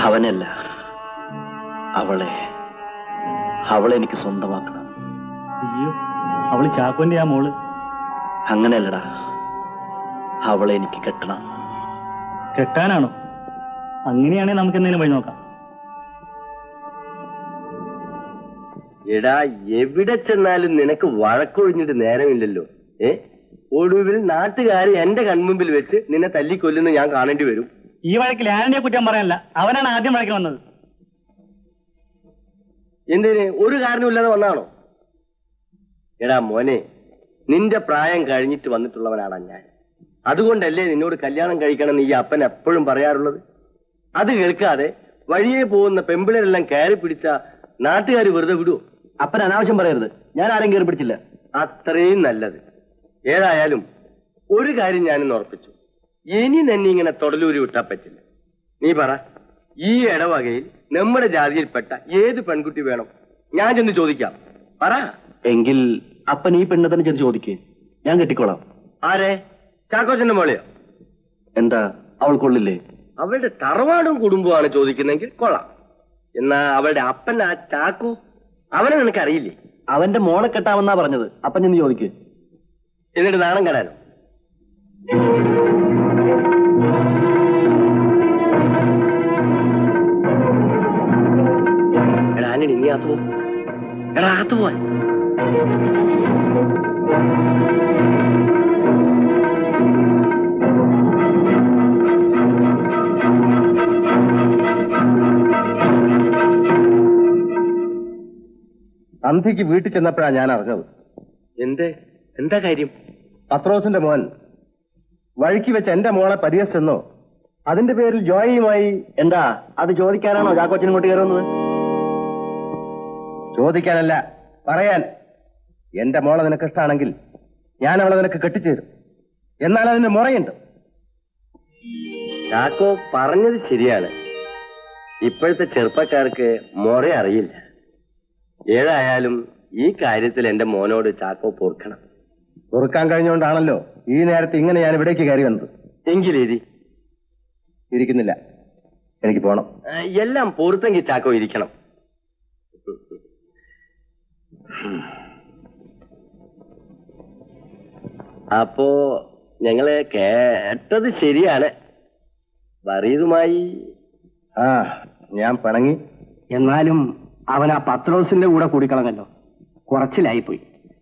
അവനല്ല അവളെ എനിക്ക് സ്വന്തമാക്കണം. അയ്യോ, അവള് ചാക്കോന്റെ ആ മോള്. അങ്ങനെയല്ലടാ, അവളെ എനിക്ക് കെട്ടണം. കെട്ടാനാണോ? അങ്ങനെയാണെങ്കിൽ നമുക്ക് എന്തെങ്കിലും വഴി നോക്കാം. എടാ, എവിടെ ചെന്നാലും നിനക്ക് വഴക്കൊഴിഞ്ഞിട്ട് നേരമില്ലല്ലോ. ഒടുവിൽ നാട്ടുകാർ എന്റെ കൺമുമ്പിൽ വെച്ച് നിന്നെ തല്ലിക്കൊല്ലുന്ന ഞാൻ കാണേണ്ടി വരും. ഈ വഴക്കിൽ ആരനെ കുറ്റം പറയാനല്ല, അവനാണ് ആദ്യം വഴക്കിൽ വന്നത്. എന്തിന്? ഒരു കാരണമില്ലാതെ വന്നാണോ? എടാ മോനെ, നിന്റെ പ്രായം കഴിഞ്ഞിട്ട് വന്നിട്ടുള്ളവനാണ് ഞാൻ. അതുകൊണ്ടല്ലേ നിന്നോട് കല്യാണം കഴിക്കണമെന്ന് ഈ അപ്പൻ എപ്പോഴും പറയാറുള്ളത്. അത് കേൾക്കാതെ വഴിയെ പോകുന്ന പെമ്പിളരെല്ലാം കയറി പിടിച്ച നാട്ടുകാർ വെറുതെ വിടുവോ? അപ്പൻ അനാവശ്യം പറയരുത്. ഞാൻ ആരും കയറി പിടിച്ചില്ല. അത്രയും നല്ലത്. ഏതായാലും ഒരു കാര്യം ഞാനിന്ന് ഉറപ്പിച്ചു, ഇനി തന്നെ ഇങ്ങനെ തൊടലൂരി വിട്ടാൻ പറ്റില്ല. നീ പറ, ഈ ഇടവകയിൽ നമ്മുടെ ജാതിയിൽപ്പെട്ട ഏത് പെൺകുട്ടി വേണം? ഞാൻ ചെന്ന് ചോദിക്കാം. പറ. എങ്കിൽ അപ്പൻ ഈ പെണ്ണെ തന്നെ ചെന്ന് ചോദിക്കേ, ഞാൻ കെട്ടിക്കോളാം. ആരെ? ചാക്കോച്ചന്റെ മോളെയോ? എന്താ, അവൾ കൊള്ളില്ലേ? അവളുടെ തറവാടും കുടുംബമാണ് ചോദിക്കുന്നെങ്കിൽ കൊള്ളാം. എന്നാ അവളുടെ അപ്പൻ ആ ചാക്കോ, അവനെ നിനക്കറിയില്ലേ? അവന്റെ മോളെ കെട്ടാമെന്നാ പറഞ്ഞത്. അപ്പൻ ചെന്ന് ചോദിക്കേ. എന്നിട്ട് നാണം കെടാനോ? എടാ ആന്റണി, നീ അകത്ത് പോ. എടാ അകത്ത് പോവാൻ. അന്തിക്ക് വീട്ടിൽ ചെന്നപ്പോഴാണ് ഞാൻ അറിഞ്ഞത്. എന്താ കാര്യം? പത്രോസിന്റെ മോൻ വഴിക്ക് വെച്ച് എന്റെ മോളെ പരിഹസിച്ചെന്നോ, അതിന്റെ പേരിൽ ജോയിയുമായി. എന്താ, അത് ചോദിക്കാനാണോ ചാക്കോച്ചൻ ഇങ്ങോട്ട് കയറുന്നത്? ചോദിക്കാനല്ല, പറയാൻ. എന്റെ മോളെ നിനക്ക് ഇഷ്ടമാണെങ്കിൽ ഞാൻ അവളെ നിനക്ക് കെട്ടിച്ചേരും. എന്നാൽ അതിന് മുറയുണ്ട്. ചാക്കോ പറഞ്ഞത് ശരിയാണ്. ഇപ്പോഴത്തെ ചെറുപ്പക്കാർക്ക് മുറ അറിയില്ല. ഏതായാലും ഈ കാര്യത്തിൽ എന്റെ മോനോട് ചാക്കോ പൊറുക്കണം. പൊറുക്കാൻ കഴിഞ്ഞുകൊണ്ടാണല്ലോ ഈ നേരത്തെ ഇങ്ങനെ ഞാൻ ഇവിടേക്ക് കയറി വന്നത്. എങ്കിലേരി ഇരിക്കുന്നില്ല, എനിക്ക് പോണം. എല്ലാം പൊറുത്തെങ്കിൽ ചാക്കോ ഇരിക്കണം. അപ്പോ ഞങ്ങള് കേട്ടത് ശരിയാണ്. വറീതുമായി ഞാൻ പിണങ്ങി. എന്നാലും അവൻ ആ പത്രോസിന്റെ കൂടെ കൂടിക്കളഞ്ഞല്ലോ, കുറച്ചിലായിപ്പോയി.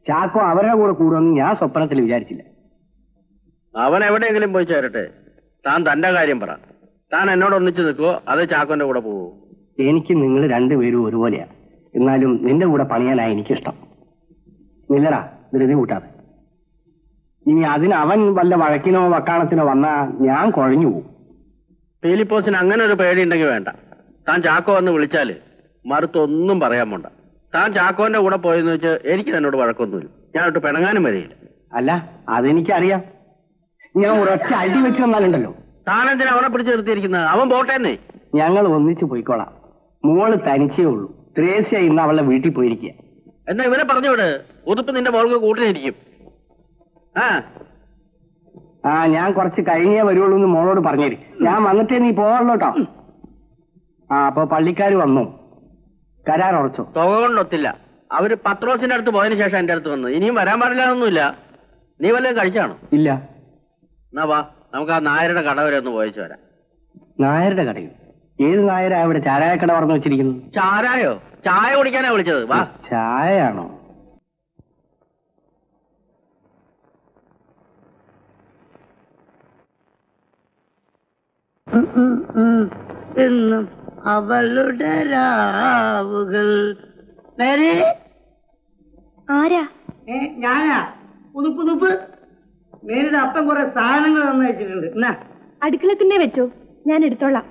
ചാക്കോ അവരുടെ കൂടെ കൂടുമെന്ന് ഞാൻ സ്വപ്നത്തിൽ വിചാരിച്ചില്ല. അവൻ എവിടെയെങ്കിലും പോയി ചേരട്ടെ. താൻ തന്റെ കാര്യം പറ. താൻ എന്നോട് ഒന്നിച്ചു നിൽക്കുവോ അത് ചാക്കോന്റെ കൂടെ പോവോ? എനിക്ക് നിങ്ങൾ രണ്ടുപേരും ഒരുപോലെയാ. എന്നാലും നിന്റെ കൂടെ പണിയാനായി എനിക്കിഷ്ടം. നില്ലടാ, ധൃതി കൂട്ടാതെ. ഇനി അതിന് അവൻ വല്ല വഴക്കിനോ വക്കാണത്തിനോ വന്നാ ഞാൻ കുഴഞ്ഞു പോകും. ഫിലിപ്പോസിന് അങ്ങനെ ഒരു പേടിയുണ്ടെങ്കിൽ വേണ്ട. താൻ ചാക്കോ എന്ന് വിളിച്ചാല് മറുത്തൊന്നും പറയാൻ പോണ്ട. താൻ ചാക്കോന്റെ കൂടെ പോയെന്ന് വെച്ച് എനിക്ക് തന്നോട് വഴക്കൊന്നുമില്ല. ഞാൻ ഒട്ട് പിണങ്ങാനും വരികയില്ല. അല്ല, അതെനിക്കറിയാം. ഞാൻ ഒരൊറ്റ അടി വെച്ച് വന്നാലുണ്ടല്ലോ. താനെന്തിനാ അവനെ പിടിച്ച് നിർത്തിയിരിക്കുന്നത്? അവൻ പോട്ടേന്നേ. ഞങ്ങൾ ഒന്നിച്ചു പോയിക്കോളാം. മോള് തനിച്ചേ ഉള്ളൂ. ത്രേസ്യ ഇന്ന് അവളുടെ വീട്ടിൽ പോയിരിക്കുക. എന്നാ ഇവനെ പറഞ്ഞുവിട്. ഉതുപ്പ് നിന്റെ മോൾക്ക് കൂട്ടിനിരിക്കും. ഞാൻ കുറച്ച് കഴിഞ്ഞേ വരുള്ളൂ എന്ന് മോളോട് പറഞ്ഞേര്. ഞാൻ വന്നിട്ടേ നീ പോവുള്ളൂ കേട്ടോ. അപ്പൊ പള്ളിക്കാർ വന്നു, കരാർ ഉറച്ചോ? തുക കൊണ്ടൊത്തില്ല. അവര് പത്രോസിന്റെ അടുത്ത് പോയതിനു ശേഷം എന്റെ അടുത്ത് വന്നു. ഇനിയും വരാൻ പാടില്ലാതൊന്നുമില്ല. നീ വല്ലതും കഴിച്ചാണോ? ഇല്ല. എന്നാ വാ, നമുക്ക് ആ നായരുടെ കട വരെ ഒന്ന് പോയിച്ചു വരാം. നായരുടെ കടയോ? ഏത് നായരാ ഇവിടെ ചാരായക്കട പറഞ്ഞു വെച്ചിരിക്കുന്നത്? ചാരായോ? ചായ കുടിക്കാനാ വിളിച്ചത്. വാ. ചായയാണോ? എന്നും അവളുടെ രാവുകൾ. മേരി, ആരാ? ഞാനാ. പുതുപ്പ് മേരുടെ അപ്പം കുറെ സാധനങ്ങൾ തന്നയച്ചിട്ടുണ്ട്. എന്നാ അടുക്കള തന്നെ വെച്ചോ, ഞാൻ എടുത്തോളാം.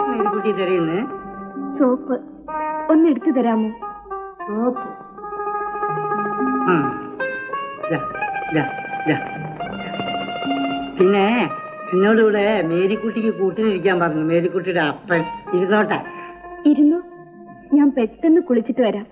മേരിക്കുട്ടി തരുന്നേ സോപ്പ് ഒന്ന് എടുത്തു തരാമോ? സോപ്പ് പിന്നെ എന്നോടിവിടെ മേരിക്കുട്ടിക്ക് കൂട്ടിനിരിക്കാൻ പറഞ്ഞു. മേരിക്കുട്ടിയുടെ അപ്പൻ ഇരുന്നോട്ടെ. ഇരുന്നു, ഞാൻ പെട്ടെന്ന് കുളിച്ചിട്ട് വരാം.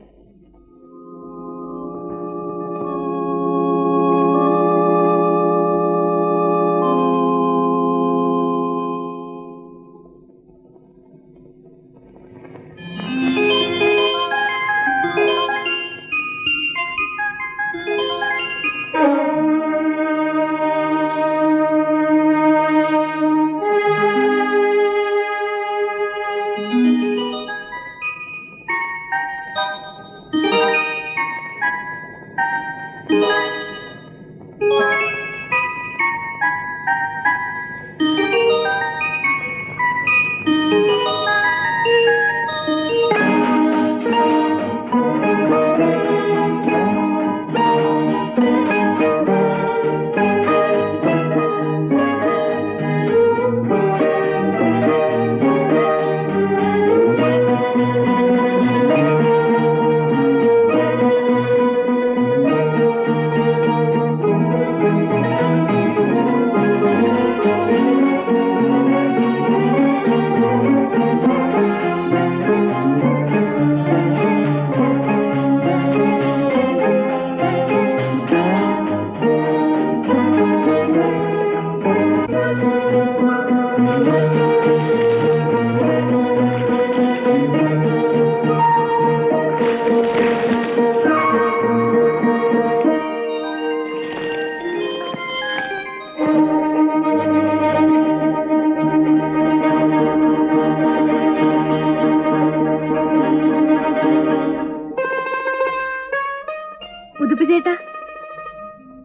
ചേട്ടാ,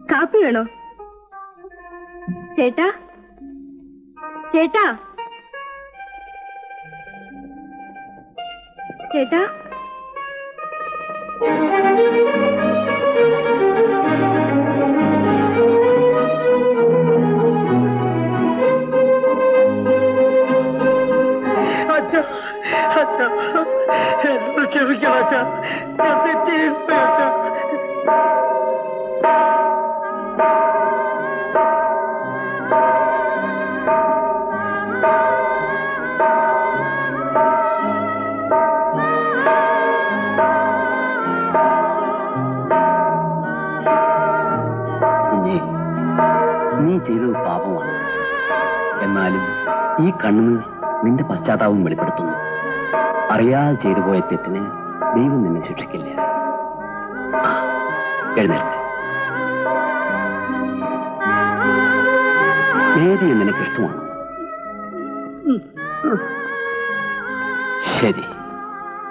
കാപ്പി വേണോ? ചേട്ടാ, ചേട്ടാ, ചേട്ടാ, ക്ഷമിക്കണം അച്ഛാ, ഞാൻ തെറ്റ് ചെയ്തു അച്ഛാ. നീ ചെയ്തത് പാപമാണ്. എന്നാലും ഈ കണ്ണുനീർ നിന്റെ പശ്ചാത്താപം വെളിപ്പെടുത്തുന്നു. അറിയാതെ ചെയ്തു പോയ തെറ്റിന് ദൈവം നിന്നെ ശിക്ഷിക്കില്ല. എഴുന്നേൽക്ക്. നേരിയ നിനക്ക് ഇഷ്ടമാണ്. ശരി,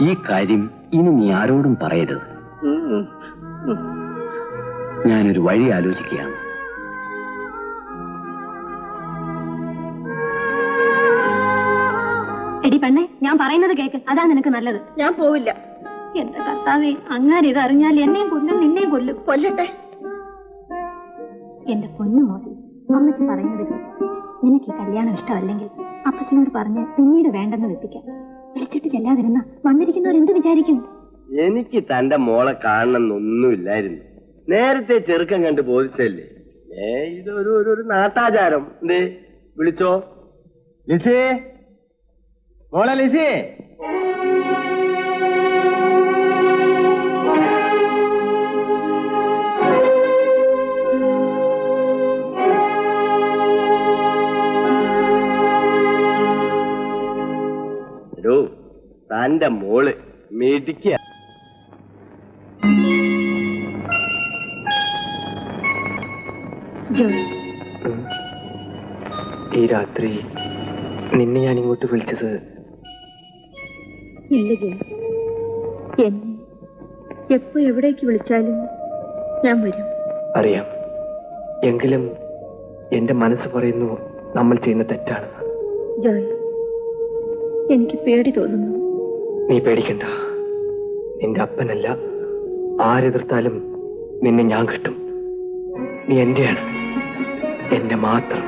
ഈ കാര്യം ഇനി നീ ആരോടും പറയരുത്. ഞാനൊരു വഴി ആലോചിക്കുകയാണ്. എടി പെണ്ണെ, ഞാൻ പറയുന്നത് കേക്ക്, അതാ നിനക്ക് നല്ലത്. ഞാൻ പോവില്ല. എന്റെ കർത്താവേ, അങ്ങനെ ഇത് അറിഞ്ഞാൽ എന്നെയും കൊല്ലും, നിന്നെയും കൊല്ലും. കൊല്ലട്ടെ. എന്റെ പൊന്നു മോദി, അമ്മയ്ക്ക് പറയുന്നത് കേക്ക്. നിനക്ക് ഈ കല്യാണം ഇഷ്ടമല്ലെങ്കിൽ അപ്പച്ചനോട് പറഞ്ഞ് പിന്നീട് വേണ്ടെന്ന് വെപ്പിക്കാം. വിളിച്ചിട്ട് ചെല്ലാതിരുന്ന വന്നിരിക്കുന്നവരെന്ത് വിചാരിക്കും? എനിക്ക് തന്റെ മോളെ കാണണമെന്നൊന്നുമില്ലായിരുന്നു. നേരത്തെ ചെറുക്കം കണ്ട് ബോധിച്ചല്ലേ. ഇതൊരു നാട്ടാചാരം. എന്തേ വിളിച്ചോ? ലിസി, മോളെ ലിസി. തന്റെ മോള് മേടിക്കുക. ഈ രാത്രി നിന്നെ ഞാൻ ഇങ്ങോട്ട് വിളിച്ചത് ഇല്ല ജയ, എന്നെ എപ്പോ എവിടേക്ക് വിളിച്ചാലും ഞാൻ വരും. അറിയാം. എങ്കിലും എന്റെ മനസ്സ് പറയുന്നു നമ്മൾ ചെയ്യുന്ന തെറ്റാണെന്ന്. ജോയ്, എനിക്ക് പേടി തോന്നുന്നു. നീ പേടിക്കണ്ട. നിന്റെ അപ്പനല്ല, ആരെതിർത്താലും നിന്നെ ഞാൻ കിട്ടും. നീ എന്റെയാണ്, എന്റെ മാത്രം.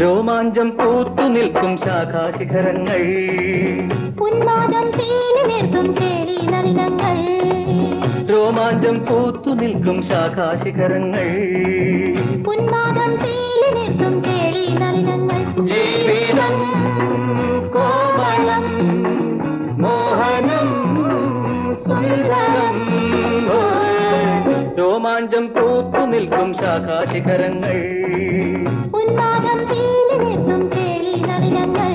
രോമാഞ്ചം പൂത്തു നിൽക്കും ശാഖാശിഖരങ്ങൾ, ഉന്മാദം തീലി നിർത്തും കേളി നളിനങ്ങൾ. രോമാഞ്ചം പൂത്തു നിൽക്കും ശാഖാശിഖരങ്ങൾ, ഉന്മാദം തീലി നിർത്തും കേളി നളിനങ്ങൾ. ജീവിതം കോമളം മോഹനം സുന്ദരം. രോമാഞ്ചം പൂത്തു നിൽക്കും ശാഖാശിഖരങ്ങൾ, ഉന്മാദം തീലി നിർത്തും കേളി നളിനങ്ങൾ.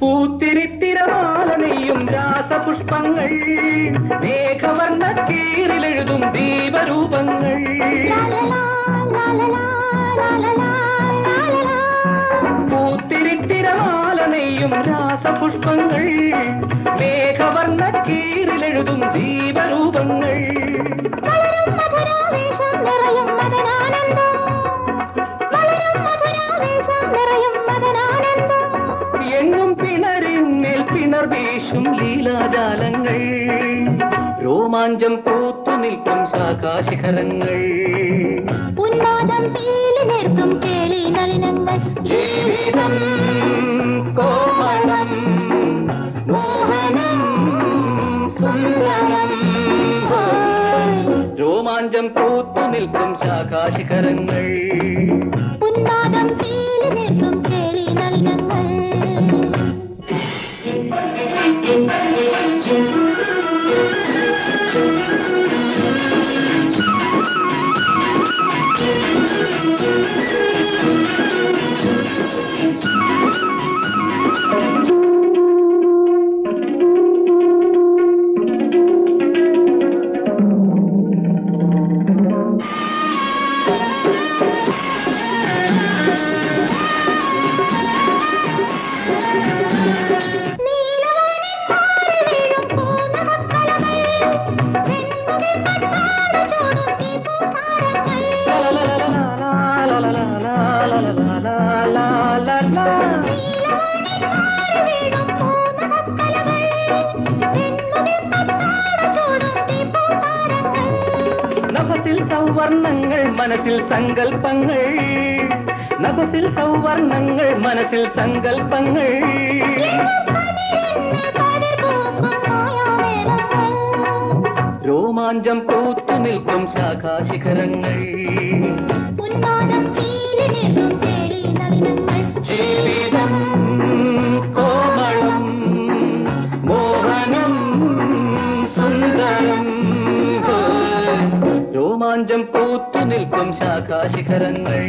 പൂത്തിരിത്തിരമാലനെയും രാസപുഷ്പങ്ങൾ, മേഘവർണ്ണ കീറിലെഴുതും ദീപരൂപങ്ങൾ. പൂത്തിരിത്തിരമാലനെയും രാസപുഷ്പങ്ങൾ, മേഘവർണ്ണ കീറിലെഴുതും ദീപരൂപങ്ങൾ. എങ്ങും പിണരിന്മേൽ പിണർ വീശും ലീലാജാലങ്ങൾ, രോമാഞ്ചം പൂത്തു നിൽക്കും ശാഖാശിഖരങ്ങൾ, ഉന്മാദം തീലി നിർത്തും കേളി നളിനങ്ങൾ. ജീവിതം കോമളം മോഹനം സുന്ദരം. രോമാഞ്ചം പൂത്തു നിൽക്കും ശാഖാശിഖരങ്ങൾ, ഉന്മാദം തീലി നിർത്തും കേളി നളിനങ്ങൾ. മനസ്സിൽ സങ്കൽപ്പങ്ങൾ, നഭസിൽ സൗവർണങ്ങൾ, മനസ്സിൽ സങ്കൽപ്പങ്ങൾ. രോമാഞ്ചം പൂത്തു നിൽക്കും ശാഖാശിഖരങ്ങൾ, ജീവിതം കോമളം മോഹനം സുന്ദരം. രോമാഞ്ചം പൂത്തു നിൽക്കും ശാഖാശിഖരങ്ങൾ.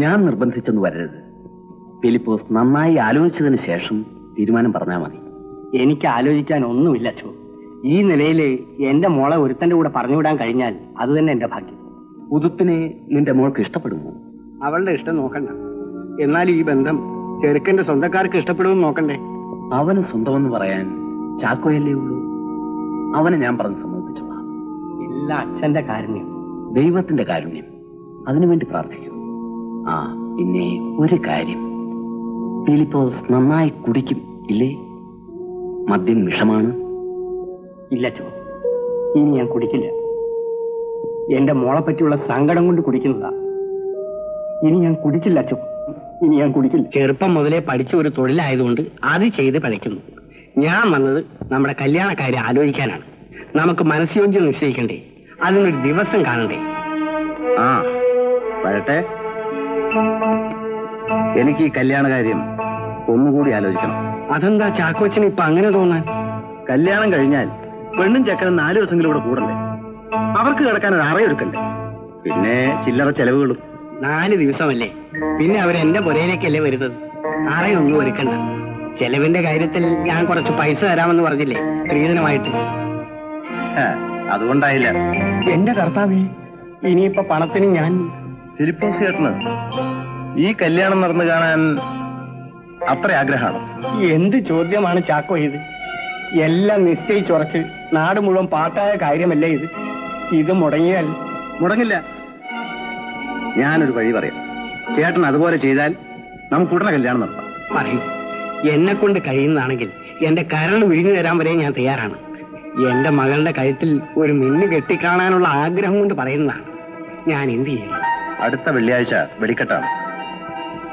ഞാൻ നിർബന്ധിച്ചെന്ന് വരരുത്. ഫിലിപ്പോസ് നന്നായി ആലോചിച്ചതിന് ശേഷം തീരുമാനം പറഞ്ഞാൽ മതി. എനിക്ക് ആലോചിക്കാൻ ഒന്നുമില്ല അച്ഛോ. ഈ നിലയിൽ എന്റെ മോളെ ഒരുത്തന്റെ കൂടെ പറഞ്ഞുവിടാൻ കഴിഞ്ഞാൽ അത് തന്നെ എന്റെ ഭാഗ്യം. ഉതുപ്പിനെ നിന്റെ മോൾക്ക് ഇഷ്ടപ്പെടുമോ? അവളുടെ ഇഷ്ടം നോക്കണ്ട. എന്നാൽ ഈ ബന്ധം ചെറുക്കന്റെ സ്വന്തക്കാർക്ക് ഇഷ്ടപ്പെടുമെന്ന് നോക്കണ്ടേ? അവന് സ്വന്തമെന്ന് പറയാൻ ചാക്കോയല്ലേ ഉള്ളൂ. അവനെ ഞാൻ പറഞ്ഞ് സമ്മതിപ്പിച്ചോളാം. എല്ലാ അച്ഛന്റെ കാരുണ്യം, ദൈവത്തിന്റെ കാരുണ്യം, അതിനുവേണ്ടി പ്രാർത്ഥിക്കൂ. ആ പിന്നെ ഒരു കാര്യം, ഫിലിപ്പോസ് നന്നായി കുടിക്കും ഇല്ലേ? മദ്യം വിഷമാണ്. ഇല്ല അച്ഛോ, ഇനി ഞാൻ കുടിക്കില്ല. എന്റെ മോളെ പറ്റിയുള്ള സങ്കടം കൊണ്ട് കുടിക്കുന്നതാ. ഇനി ഞാൻ കുടിക്കില്ല അച്ഛോ, ഇനി ഞാൻ കുടിക്കില്ല. ചെറുപ്പം മുതലേ പഠിച്ച ഒരു തൊഴിലായതുകൊണ്ട് അത് ചെയ്ത് പഠിക്കുന്നു. ഞാൻ വന്നത് നമ്മുടെ കല്യാണക്കാരെ ആലോചിക്കാനാണ്. നമുക്ക് മനസ്സുയോജ്യം നിശ്ചയിക്കണ്ടേ? അതിനൊരു ദിവസം കാണണ്ടേ? ആ വരട്ടെ. എനിക്ക് ഈ കല്യാണ കാര്യം ഒന്നുകൂടി ആലോചിക്കണം. അതെന്താ ചാക്കോച്ചന് ഇപ്പൊ അങ്ങനെ തോന്നാൻ? കല്യാണം കഴിഞ്ഞാൽ പെണ്ണും ചെക്കനും 4 ദിവസമെങ്കിലും ഇവിടെ കൂടണ്ടേ? അവർക്ക് കിടക്കാൻ ഒരു അറയൊരുക്കണ്ടേ? പിന്നെ ചില്ലറ ചെലവുകളും. 4 ദിവസമല്ലേ, പിന്നെ അവരെന്റെ പുരയിലേക്കല്ലേ വരുന്നത്. ആരെയൊന്നും ഒരുക്കണ്ട. ചെലവിന്റെ കാര്യത്തിൽ ഞാൻ കുറച്ച് പൈസ തരാമെന്ന് പറഞ്ഞില്ലേ സ്ത്രീധനമായിട്ട്? അതുകൊണ്ടായില്ല. എന്റെ കർത്താവേ, ഇനിയിപ്പൊ പണത്തിന് ഞാൻ... ഫിലിപ്പോസ് ചേട്ടന് ഈ കല്യാണം നടന്നു കാണാൻ അത്ര ആഗ്രഹമാണ്? എന്ത് ചോദ്യമാണ് ചാക്കോ ഇത്? എല്ലാം നിശ്ചയിച്ചുറച്ച് നാട് മുഴുവൻ പാട്ടായ കാര്യമല്ലേ ഇത്? ഇത് മുടങ്ങിയാൽ... മുടങ്ങില്ല. ഞാനൊരു വഴി പറയാം. ചേട്ടൻ അതുപോലെ ചെയ്താൽ നമുക്ക് ഉടനെ കല്യാണം നടത്താം. പറയൂ. എന്നെ കൊണ്ട് കഴിയുന്നതാണെങ്കിൽ എന്റെ കരൾ വിഴിഞ്ഞു തരാൻ വരെ ഞാൻ തയ്യാറാണ്. എന്റെ മകളുടെ കഴുത്തിൽ ഒരു മിന്നു കെട്ടിക്കാണാനുള്ള ആഗ്രഹം കൊണ്ട് പറയുന്നതാണ്. ഞാൻ എന്ത് ചെയ്യും? അടുത്ത വെള്ളിയാഴ്ച വെടിക്കെട്ടാണ്.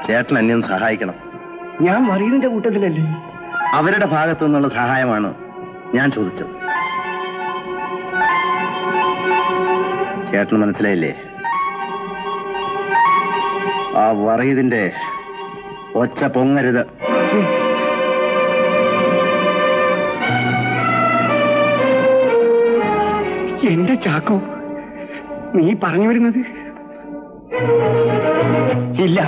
ചേട്ടൻ എന്നെ ഒന്ന് സഹായിക്കണം. ഞാൻ മറിയതിന്റെ കൂട്ടത്തിലല്ലേ? അവരുടെ ഭാഗത്തു നിന്നുള്ള സഹായമാണ് ഞാൻ ചോദിച്ചത്. ചേട്ടന് മനസ്സിലായില്ലേ? ആ വറീദിന്റെ ഒച്ച പൊങ്ങരുത്. എന്റെ ചാക്കോ, നീ പറഞ്ഞു വരുന്നത്? ഇല്ല,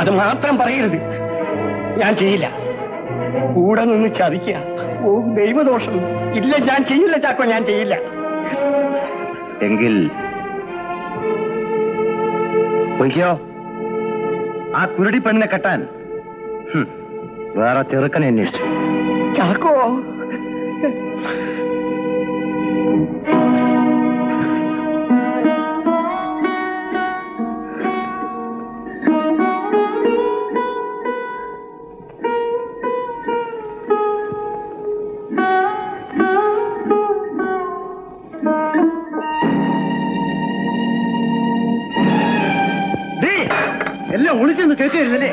അത് മാത്രം പറയരുത്. ഞാൻ ചെയ്യില്ല. കൂടെ നിന്ന് ചതിക്കുക. ഓ ദൈവദോഷം. ഇല്ല, ഞാൻ ചെയ്യില്ല ചാക്കോ, ഞാൻ ചെയ്യില്ല. എങ്കിൽ പൊയ്ക്കോ. ആ കുരുടി പെണ്ണിനെ കെട്ടാൻ വേറെ ചെറുക്കനെ അന്വേഷിച്ചു. ചാക്കോ, ഒളിച്ചെന്ന് കേൾക്കരുതല്ലേ?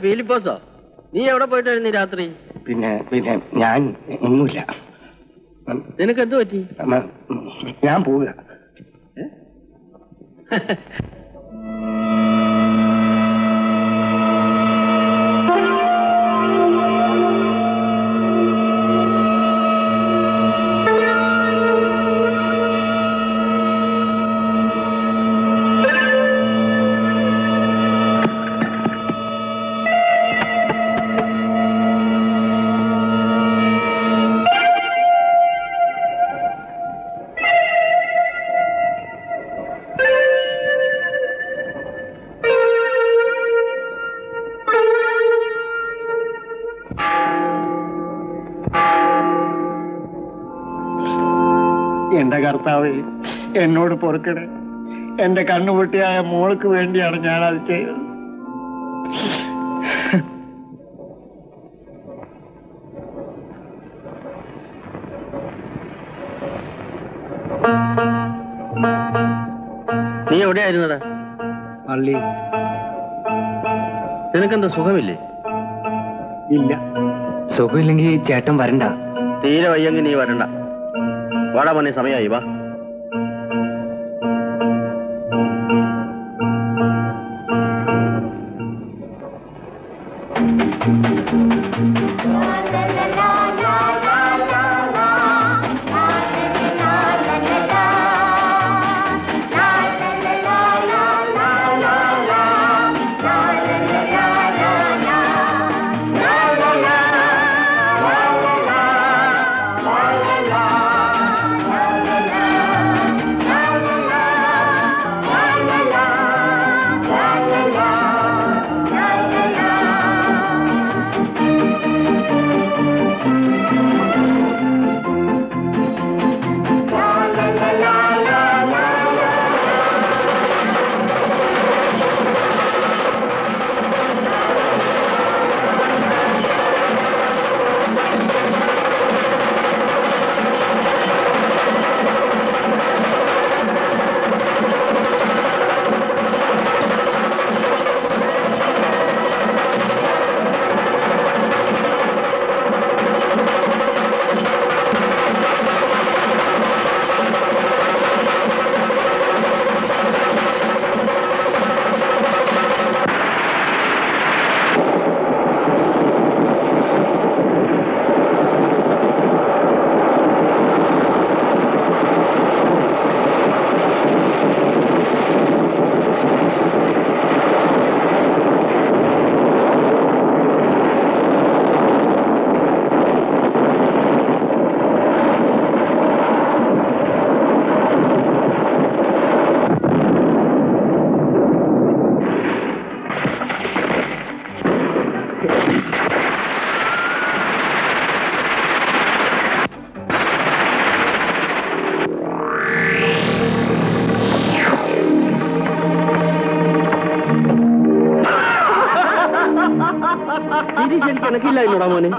ഫിലിപ്പോസോ, നീ എവിടെ പോയിട്ടായിരുന്നു രാത്രി? പിന്നെ ഞാൻ ഒന്നുമില്ല. നിനക്ക് എന്ത് പറ്റി? ഞാൻ പോവുക. എന്റെ കർത്താവേ, എന്നോട് പൊറുക്കണേ. എന്റെ കണ്ണുപൊട്ടിയായ മോൾക്ക് വേണ്ടിയാണ് ഞാനത് ചെയ്തത്. നീ എവിടെയായിരുന്നടാ? പള്ളി. നിനക്കെന്താ സുഖമില്ലേ? ഇല്ല. സുഖമില്ലെങ്കിൽ ചേട്ടൻ വരണ്ട. തീരെ വയ്യെങ്കിൽ നീ വരണ്ട. വാടാ പണി, സമയമായി. വാ. ശരിക്കും എനക്കില്ലായിരുന്നോടാ മോനെ?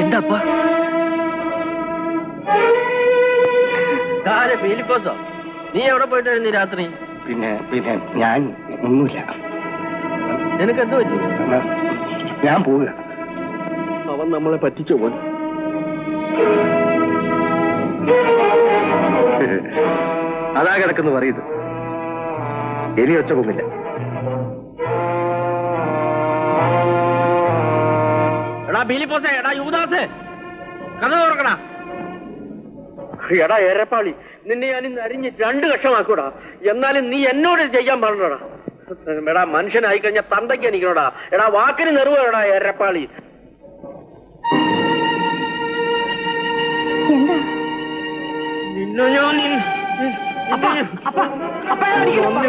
എന്താപ്പാ ഫിലിപ്പോസോ, നീ എവിടെ പോയിട്ടായിരുന്നു രാത്രി? പിന്നെ ഞാൻ ഒന്നുമില്ല. നിനക്ക് എന്ത് പറ്റി? ഞാൻ പോവുക. അവൻ നമ്മളെ പറ്റിച്ചു പോയി. അതാ കിടക്കുന്നു പറയുന്നത്. ഇനി ഒച്ച പൊങ്ങില്ല. എടാ ഫിലിപ്പോസേ, എടാ യൂദാസേ, കഥ തുറക്കടാ. എടാ എരപ്പാളി, നിന്നെ ഞാൻ ഇന്ന് അരിഞ്ഞ് 2 കഷമാക്കൂടാ. എന്നാലും നീ എന്നോട് ചെയ്യാൻ പറഞ്ഞോടാ. എടാ മനുഷ്യനായി കഴിഞ്ഞാൽ തന്തയ്ക്ക് എനിക്കണോടാ. എടാ വാക്കിന് നെറുവേടാ എരപ്പാളി. എന്താ നിന്നെ ഞാൻ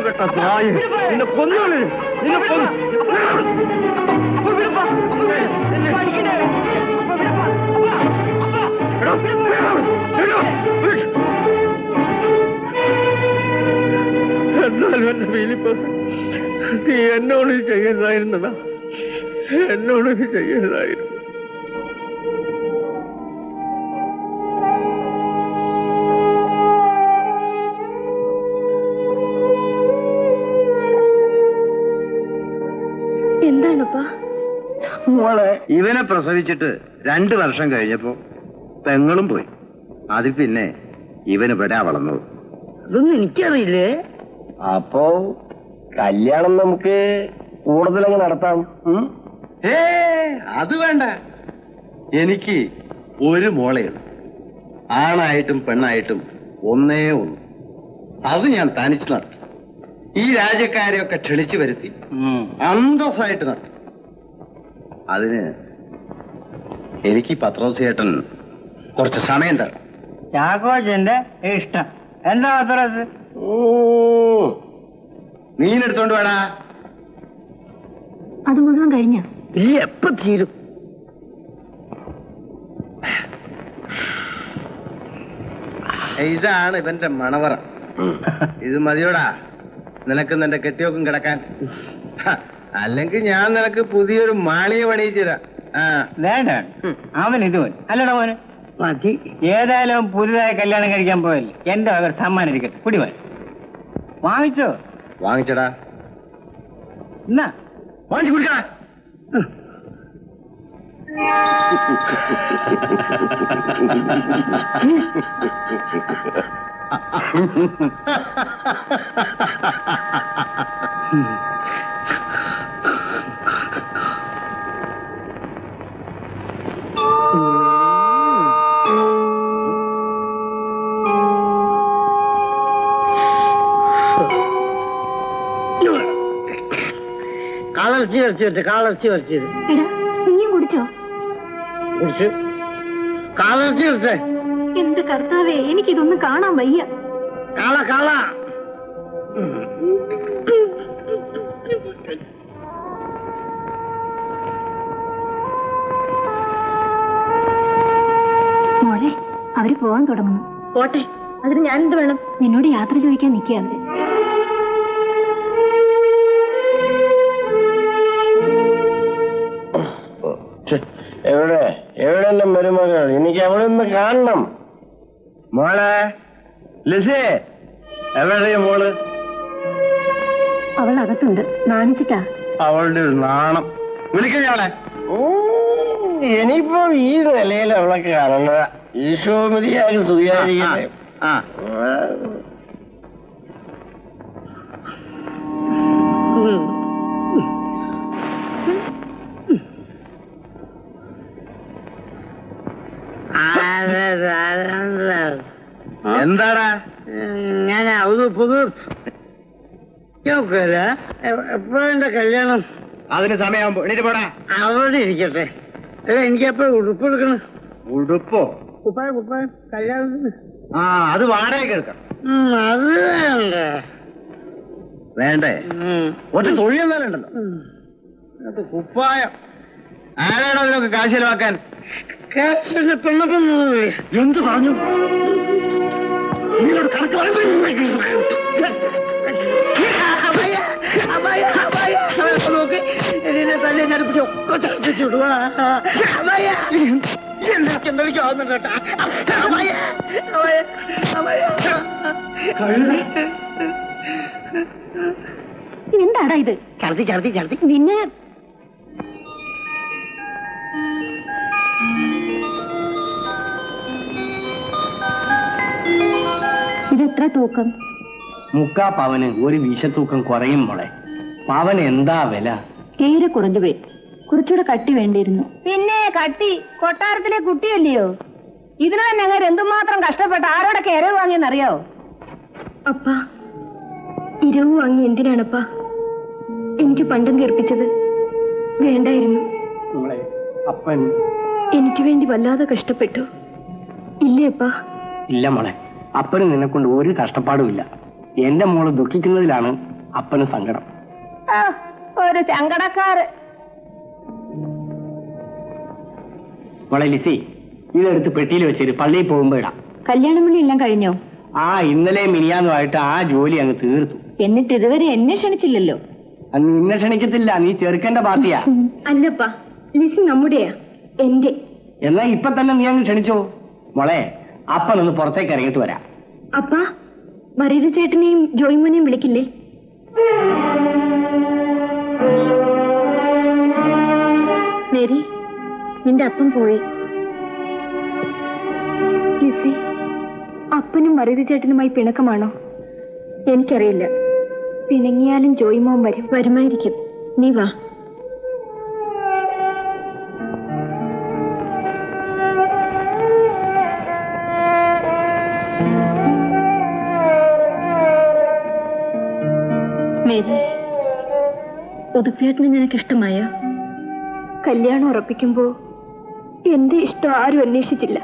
കേട്ട നായ നിന്നെ കൊന്നോളൂ. നിന്നെ എന്നാലും എന്റെ ഫിലിപ്പോസ്, നീ എന്നോട് ചെയ്യുന്നതായിരുന്നടാ. എന്നോട് ചെയ്യുന്നതായിരുന്നു. എന്താണപ്പാ? മോളെ, ഇവനെ പ്രസവിച്ചിട്ട് 2 വർഷം കഴിഞ്ഞപ്പോ പെങ്ങളും പോയി. അതിൽ പിന്നെ ഇവന് പെടാ വളർന്നത്. അതൊന്നും എനിക്കറിയില്ലേ. അപ്പോ കല്യാണം നമുക്ക് കൂടുതലങ്ങ് നടത്താം. അത് വേണ്ട. എനിക്ക് ഒരു മോളെയുള്ളൂ. ആണായിട്ടും പെണ്ണായിട്ടും ഒന്നേ ഉള്ളൂ. അത് ഞാൻ തനിച്ച് നടത്തും. ഈ രാജ്യക്കാരെയൊക്കെ ക്ഷണിച്ചു വരുത്തി അന്തസ്സായിട്ട് നടത്തും. അതിന് എനിക്ക് പത്രോസ് ചേട്ടൻ കുറച്ച് സമയം തരണം. ചാക്കോച്ചന്റെ ഇഷ്ടം. എന്താ പത്രോസ്? മീനെടുത്തോണ്ട് വേടാ. അത് മുഴുവൻ കഴിഞ്ഞ ഇല്ല, എപ്പ തീരും? ഇതാണ് ഇവന്റെ മണവറ. ഇത് മതിയോടാ നിനക്ക് നിന്റെ കെട്ടിയോക്കും കിടക്കാൻ. അല്ലെങ്കിൽ ഞാൻ നിനക്ക് പുതിയൊരു മാളിക പണിയിച്ചു തരാം. വേണ്ട, അവൻ ഇത് മതി. അല്ലടാ മോന് മതി. ഏതായാലും പുതുതായി കല്യാണം കഴിക്കാൻ പോയല്ലേ, എന്റെ വക സമ്മാനം ഇരിക്കട്ടെ. കുടിവാൻ വാങ്ങിച്ചോ? വാങ്ങിച്ചടാ. എന്നാ വാങ്ങിച്ചു കുടിക്കടാ. കാളർച്ചി വരച്ചത് എടാ, നീയും കുടിച്ചോ? കുടിച്ച് കാളർച്ചി വരച്ചേ. എന്ത് കർത്താവേ, എനിക്കിതൊന്നും കാണാൻ വയ്യ. കാള മോളെ, അവര് പോവാൻ തുടങ്ങുന്നു. പോട്ടെ, അതിന് ഞാനെന്ത് വേണം? നിന്നോട് യാത്ര ചോദിക്കാൻ നിൽക്കുക അവര്. എവിടെ മരുമകൾ? എനിക്ക് അവിടെ നിന്ന് കാണണം. മോളെ ലിസേ, എവിടെയാ മോള്? അവൾ അകത്തുണ്ട്. നാണിച്ചിട്ടാ. അവളുടെ ഒരു നാണം. വിളിക്കണേ. ഇനിയിപ്പോ ഈ നിലയിൽ അവളൊക്കെ കാണുന്നത്. ഈശോമതിയാരും സുഖിയായിരിക്കട്ടെ. എന്താടാ? ഞാൻ അത് പുതു എപ്പോഴെന്റെ കല്യാണം? അതിന് സമയമാകുമ്പോ എണീറ്റ് പോടാ. അവിടെ ഇരിക്കട്ടെ. അല്ല എനിക്കെപ്പോഴും ഉടുപ്പ് എടുക്കണം. ഉടുപ്പോ? കുപ്പായം കല്യാണത്തിന്. ആ, അത് വാടകയ്ക്ക് എടുക്കാം. അത് വേണ്ട. വേണ്ടേ? ഒറ്റ തൊഴിൽ എന്നാലുണ്ടല്ലോ. അത് കുപ്പായം ആരാണോ അതിനൊക്കെ കാശ് ചെലവാക്കാൻ? കാശിന്റെ പെണ്ണപ്പം എന്ത് പറഞ്ഞു? കണക്ക് നോക്ക് എന്നെ തല്ലേ ഞടുപ്പിച്ച് ഒക്കെ ചർച്ചിടുവാ. എന്തൊക്കെ ആവുന്നുണ്ട് കേട്ടാ. എന്താടാ ഇത്? ഛർദി നിന്നെ ഇതെത്ര തൂക്കം? 3/4 പവന് ഒരു വീശത്തൂക്കം കുറയും മോളെ. പവന് എന്താ വില? തീരെ കുറഞ്ഞു പോയി. കുറച്ചുകൂടെ കട്ടി വേണ്ടിയിരുന്നു. പിന്നെ കട്ടി കൊട്ടാരത്തിലെ കുട്ടിയല്ലയോ? ഇതിന് തന്നെ അങ്ങനെ എന്തുമാത്രം കഷ്ടപ്പെട്ട് ആരോടൊക്കെ ഇരവ് വാങ്ങിയെന്നറിയാവോ? അപ്പ ഇരവ് വാങ്ങി എന്തിനാണപ്പാ? എനിക്ക് പണ്ടം തീർപ്പിച്ചത് വേണ്ടായിരുന്നു. മോളെ, അപ്പൻ എനിക്ക് വേണ്ടി വല്ലാതെ കഷ്ടപ്പെട്ടു. ഇല്ലേ അപ്പാ? ഇല്ല മോളെ, അപ്പന് നിന്നെക്കൊണ്ട് ഒരു കഷ്ടപ്പാടുമില്ല. എന്റെ മോള് ദുഃഖിക്കുന്നതിലാണ് അപ്പന് സങ്കടം. ഒരു സങ്കടക്കാര്. മോളെ ലിസി, ഇതെടുത്ത് പെട്ടിയിൽ വെച്ചിട്ട് പള്ളിയിൽ പോകുമ്പോ ഇടാം. കല്യാണം വിളി എല്ലാം കഴിഞ്ഞോ? ഇന്നലെ മിനിയാന്നുമായിട്ട് ആ ജോലി അങ്ങ് തീർത്തു. എന്നിട്ട് ഇതുവരെ എന്നെ ക്ഷണിച്ചില്ലല്ലോ. നിന്നെ ക്ഷണിക്കത്തില്ല, നീ ചെറുക്കന്റെ പാർട്ടിയാ. അല്ലപ്പാ, ലിസി നമ്മുടെയാ, എന്റെ. എന്നാ ഇപ്പൊ തന്നെ നീ അങ്ങ് ക്ഷണിച്ചോ. മോളെ, അപ്പനൊന്ന് പുറത്തേക്ക് ഇറങ്ങിയിട്ട് വരാം. അപ്പാ, വരീത ചേട്ടനെയും ജോയിമോനെയും വിളിക്കില്ലേ? മേരി, നിന്റെ അപ്പം പോയി. ലിസി, അപ്പനും വരീത ചേട്ടനുമായി പിണക്കമാണോ? എനിക്കറിയില്ല. പിണങ്ങിയാലും ജോയിമോൻ വരുമായിരിക്കും. നീ വാ. മേരി, ഉതുപ്പിയേട്ടന് നിനക്ക് ഇഷ്ടമായ? കല്യാണം ഉറപ്പിക്കുമ്പോ എന്റെ ഇഷ്ടം ആരും അന്വേഷിച്ചില്ല.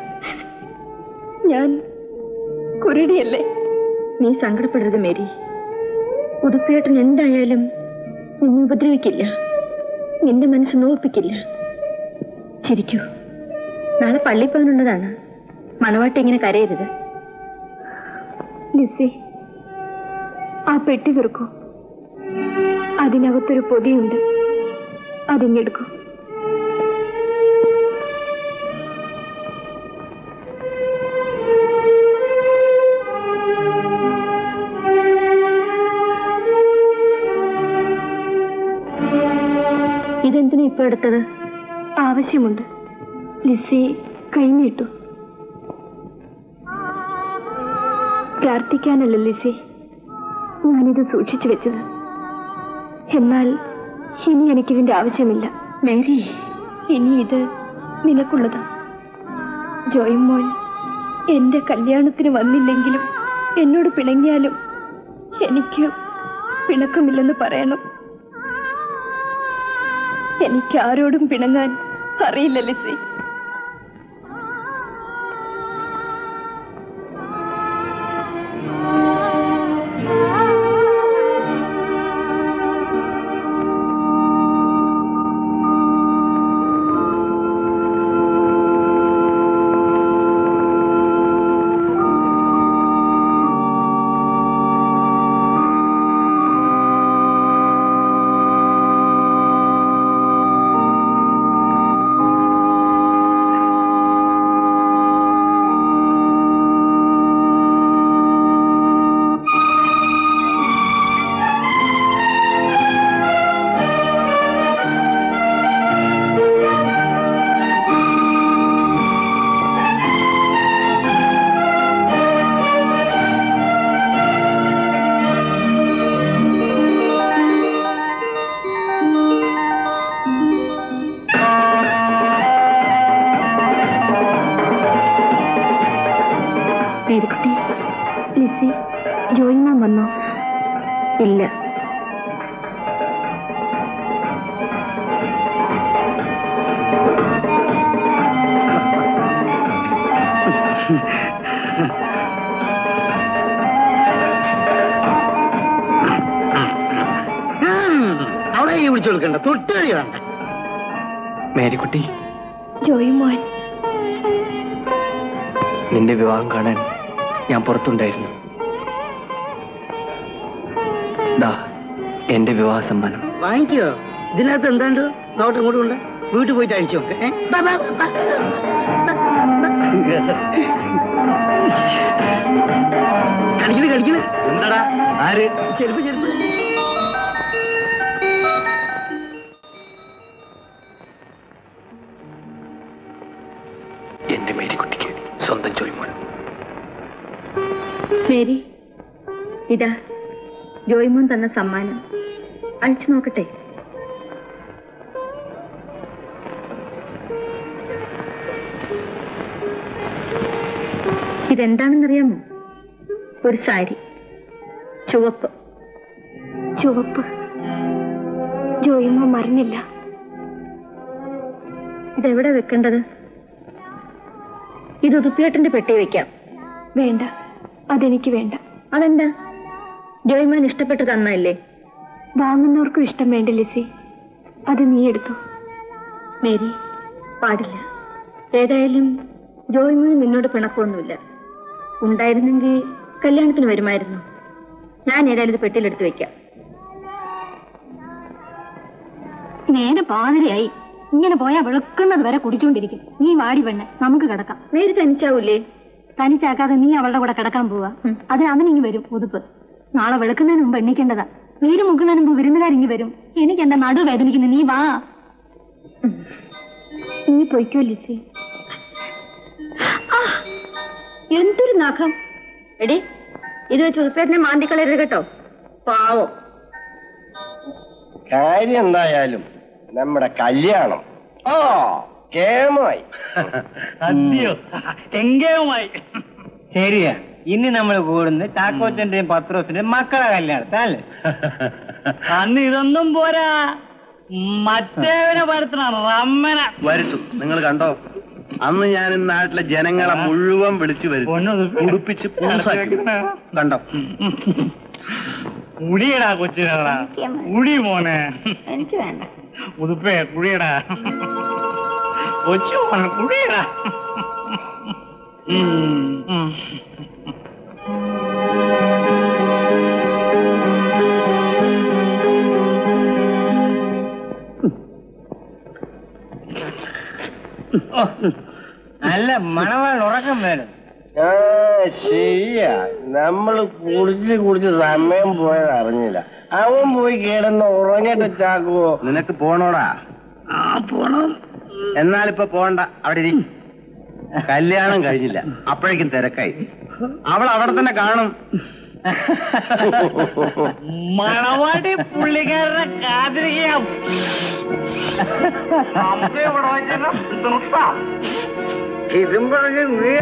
ഞാൻ കുരുടിയല്ലേ? നീ സങ്കടപ്പെടരുത് മേരി. ഉതുപ്പിയേട്ടൻ എന്തായാലും നിന്നെ ഉപദ്രവിക്കില്ല, നിന്റെ മനസ്സ് നോപ്പിക്കില്ല. ചിരിക്കൂ. നാളെ പള്ളി പോകാനുള്ളതാണ്. മണവാട്ടി ഇങ്ങനെ കരയരുത്. ലിസി, ആ പെട്ടി തീർക്കൂ. അതിനകത്തൊരു പൊതിയുണ്ട്, അതിങ്ങെടുക്കൂ. ഇതെന്തിനാ ഇപ്പൊ എടുത്തത്? ആവശ്യമുണ്ട്. ലിസി കൈനീട്ടു. പ്രാർത്ഥിക്കാനല്ല ലിസി ഞാനിത് സൂക്ഷിച്ചു വെച്ചത്. എന്നാൽ ഇനി എനിക്കിതിന്റെ ആവശ്യമില്ല. മേരി, ഇനി ഇത് നിനക്കുള്ളത്. ജോയിമോൻ എന്റെ കല്യാണത്തിന് വന്നില്ലെങ്കിലും എന്നോട് പിണങ്ങിയാലും എനിക്ക് പിണക്കമില്ലെന്ന് പറയണം. എനിക്ക് ആരോടും പിണങ്ങാൻ അറിയില്ല ലിസി. അവിടെ വിളിച്ചു കൊടുക്കണ്ട, തൊട്ടുകളി വേണ്ട. മേരിക്കുട്ടി, ജോയിമോൻ, നിന്റെ വിവാഹം കാണാൻ ഞാൻ പുറത്തുണ്ടായിരുന്നു. ദാ എന്റെ വിവാഹ സമ്മാനം. വാങ്ങിക്കോ. ഇതിനകത്ത് എന്താണ്ട് നോട്ട് ഇങ്ങോട്ട് കൊണ്ട് വീട്ടിൽ പോയിട്ട് അഴിച്ചു നോക്കെ. കളിക്കണ് എന്താടാ ആര്? ചെരുപ്പ് ചെരുപ്പ്. എന്റെ മേരിക്കുട്ടിക്ക് സ്വന്തം ജോയിമോൻ. മേരി, ഇതാ ജോയിമോൻ തന്ന സമ്മാനം. അഴിച്ചു നോക്കട്ടെ. ഇതെന്താണെന്നറിയാമോ? ഒരു സാരി, ചുവപ്പ്. ചുവപ്പ്? ജോയിമോൻ മറന്നില്ല. ഇതെവിടെ വെക്കേണ്ടത്? ഇത് ഉതുപ്പിയേട്ടന്റെ പെട്ടി വെക്കാം. വേണ്ട, അതെനിക്ക് വേണ്ട. അതെന്താ? ജോയിമോൻ ഇഷ്ടപ്പെട്ട് തന്നല്ലേ? വാങ്ങുന്നവർക്കും ഇഷ്ടം വേണ്ട ലിസി, അത് നീ എടുത്തു. മേരി, പാടില്ല. ഏതായാലും ജോയിമോന് നിന്നോട് പിണക്കൊന്നുമില്ല. ഉണ്ടായിരുന്നെങ്കിൽ കല്യാണത്തിന് വരുമായിരുന്നു. ഞാൻ ഏതായാലും ഇത് പെട്ടിയിലെടുത്ത് വെക്കാം. നേരെ പാതിരയായി. ഇങ്ങനെ പോയാ വെളുക്കുന്നത് വരെ കുടിച്ചുകൊണ്ടിരിക്കും. നീ വാടി പെണ്ണെ, നമുക്ക് കിടക്കാം. നേരെ തനിച്ചാവൂലേ? തനിച്ചാക്കാതെ നീ അവളുടെ കൂടെ കിടക്കാൻ പോവാ. അതിന് അവനിങ്ങി വരും ഉതുപ്പ്. നാളെ വെളുക്കുന്നതിന് മുമ്പ് എണ്ണിക്കേണ്ടതാ. നീര് മുക്കുന്നതിന് മുമ്പ് വിരുന്നുകാരിങ്ങി വരും. എനിക്ക് എന്റെ നടു വേദനിക്കുന്നു. നീ വാ. നീ പൊയ്ക്കോ ലിസി. എന്തൊരു നഖം എടി! ഇത് വെച്ച് ഉതുപ്പേട്ടനെ മാന്തിക്കളയരുത് കേട്ടോ, പാവം. കാര്യം എന്തായാലും നമ്മുടെ കല്യാണം കേമായി. അതെയോ? എങ്കേവുമായി. ശരിയാ. ഇനി നമ്മൾ കൂടുന്ന ചാക്കോച്ചന്റെയും പത്രോസിന്റെയും മക്കളെ കല്യാണത്തല്ലേ? അന്ന് ഇതൊന്നും പോരാ, മറ്റേവനെ വരുത്തണം. റമ്മനെ വരുത്തും. നിങ്ങൾ കണ്ടോ, അന്ന് ഞാൻ നാട്ടിലെ ജനങ്ങളെ മുഴുവൻ വിളിച്ചു വരും, ഉടുപ്പിച്ച് പൂസാക്കി. കണ്ടോ? കുടിയടാ കൊച്ചിനടാ, കുടി മോനെ. എനിക്ക് വേണ്ട. ഉതുപ്പേ കുടിയടാ, കൊച്ചു മോനെ കുടിയടാ. നല്ല മണവാൾ ഉറക്കം വേണം. ശരിയാ, നമ്മള് കുടിച്ച് സമയം പോയത് അറിഞ്ഞില്ല. അവൻ പോയി കിടന്ന് ഉറങ്ങിട്ട് ചാക്കുവോ? നിനക്ക് പോണോടാ? പോണം. എന്നാലിപ്പോ പോണ്ട, അവിടെ ഇരി. കല്യാണം കഴിഞ്ഞില്ല, അപ്പോഴേക്കും തിരക്കായി. അവൾ അവിടെ തന്നെ കാണും. മണവാടി പുള്ളിക്കാരനെ കാതിരിക്കാം. ഇതും പറഞ്ഞ് നീ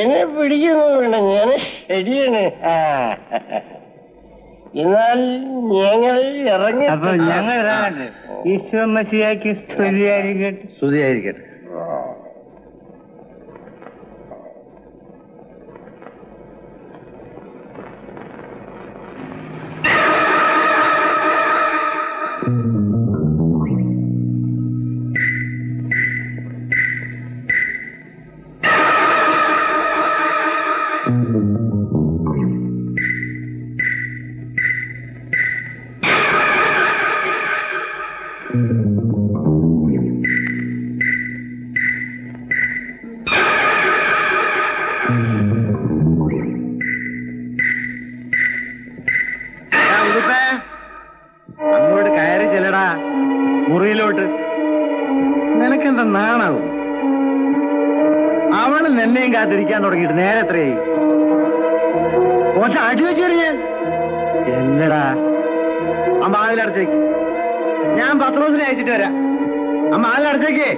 എന്നെ പിടിക്കുന്നു വേണം. ഞാൻ ശരിയാണ്. എന്നാൽ ഞങ്ങൾ ഇറങ്ങി. അപ്പൊ ഞങ്ങൾ ഈശോ മസിയാക്കി സ്തുതിയായിരിക്കട്ടെ. സ്തുതിയായിരിക്കട്ടെ. അങ്ങോട്ട് കയറി ചെല്ലടാ മുറിയിലോട്ട്. നിനക്കെന്താ നാണാവും? അവള് നിന്നെയും കാത്തിരിക്കാൻ തുടങ്ങിയിട്ട് നേരെ എത്രയായി? കുറച്ച് അടി വെച്ചു ഞാൻ. എന്നടാ അമ്മ അതിലടച്ചേക്ക്. ഞാൻ പത്രോസിനെ അയച്ചിട്ട് വരാം. അമ്മ അതിലടച്ചേക്കേ.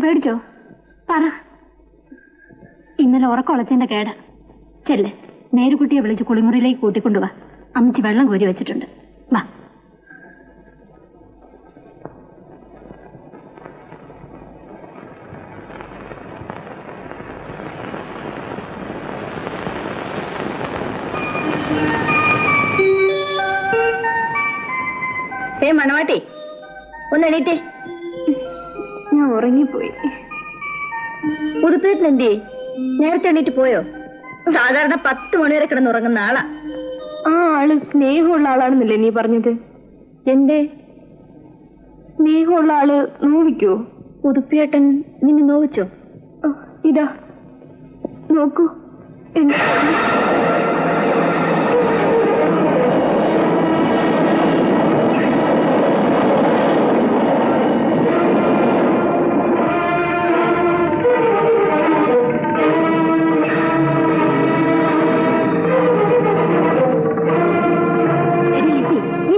പേടിച്ചോ? പറ. ഇന്നലെ ഉറക്കൊളച്ചതിന്റെ കേട. ചെല്ല്, നേരുകുട്ടിയെ വിളിച്ച് കുളിമുറിയിലേക്ക് കൂട്ടിക്കൊണ്ടുവാ. അമ്മച്ചി വെള്ളം കോരി വെച്ചിട്ടുണ്ട്. വാ. മണവാട്ടി, ഒന്ന് എണീറ്റേ. ഞാൻ ഉറങ്ങിപ്പോയി. ഉടുപ്പേറ്റിലെന്തേ? നേരത്തെ എണീറ്റ് പോയോ? സാധാരണ 10 മണി വരെ കിടന്നുറങ്ങുന്ന ആളാ. ആ ആള് സ്നേഹമുള്ള ആളാണെന്നല്ലേ നീ പറഞ്ഞത്? എന്റെ സ്നേഹമുള്ള ആള് നോവിക്കോ? ഉടുപ്പിയേട്ടൻ നിന്നെ നോവിച്ചോ? ഇതാ നോക്കൂ.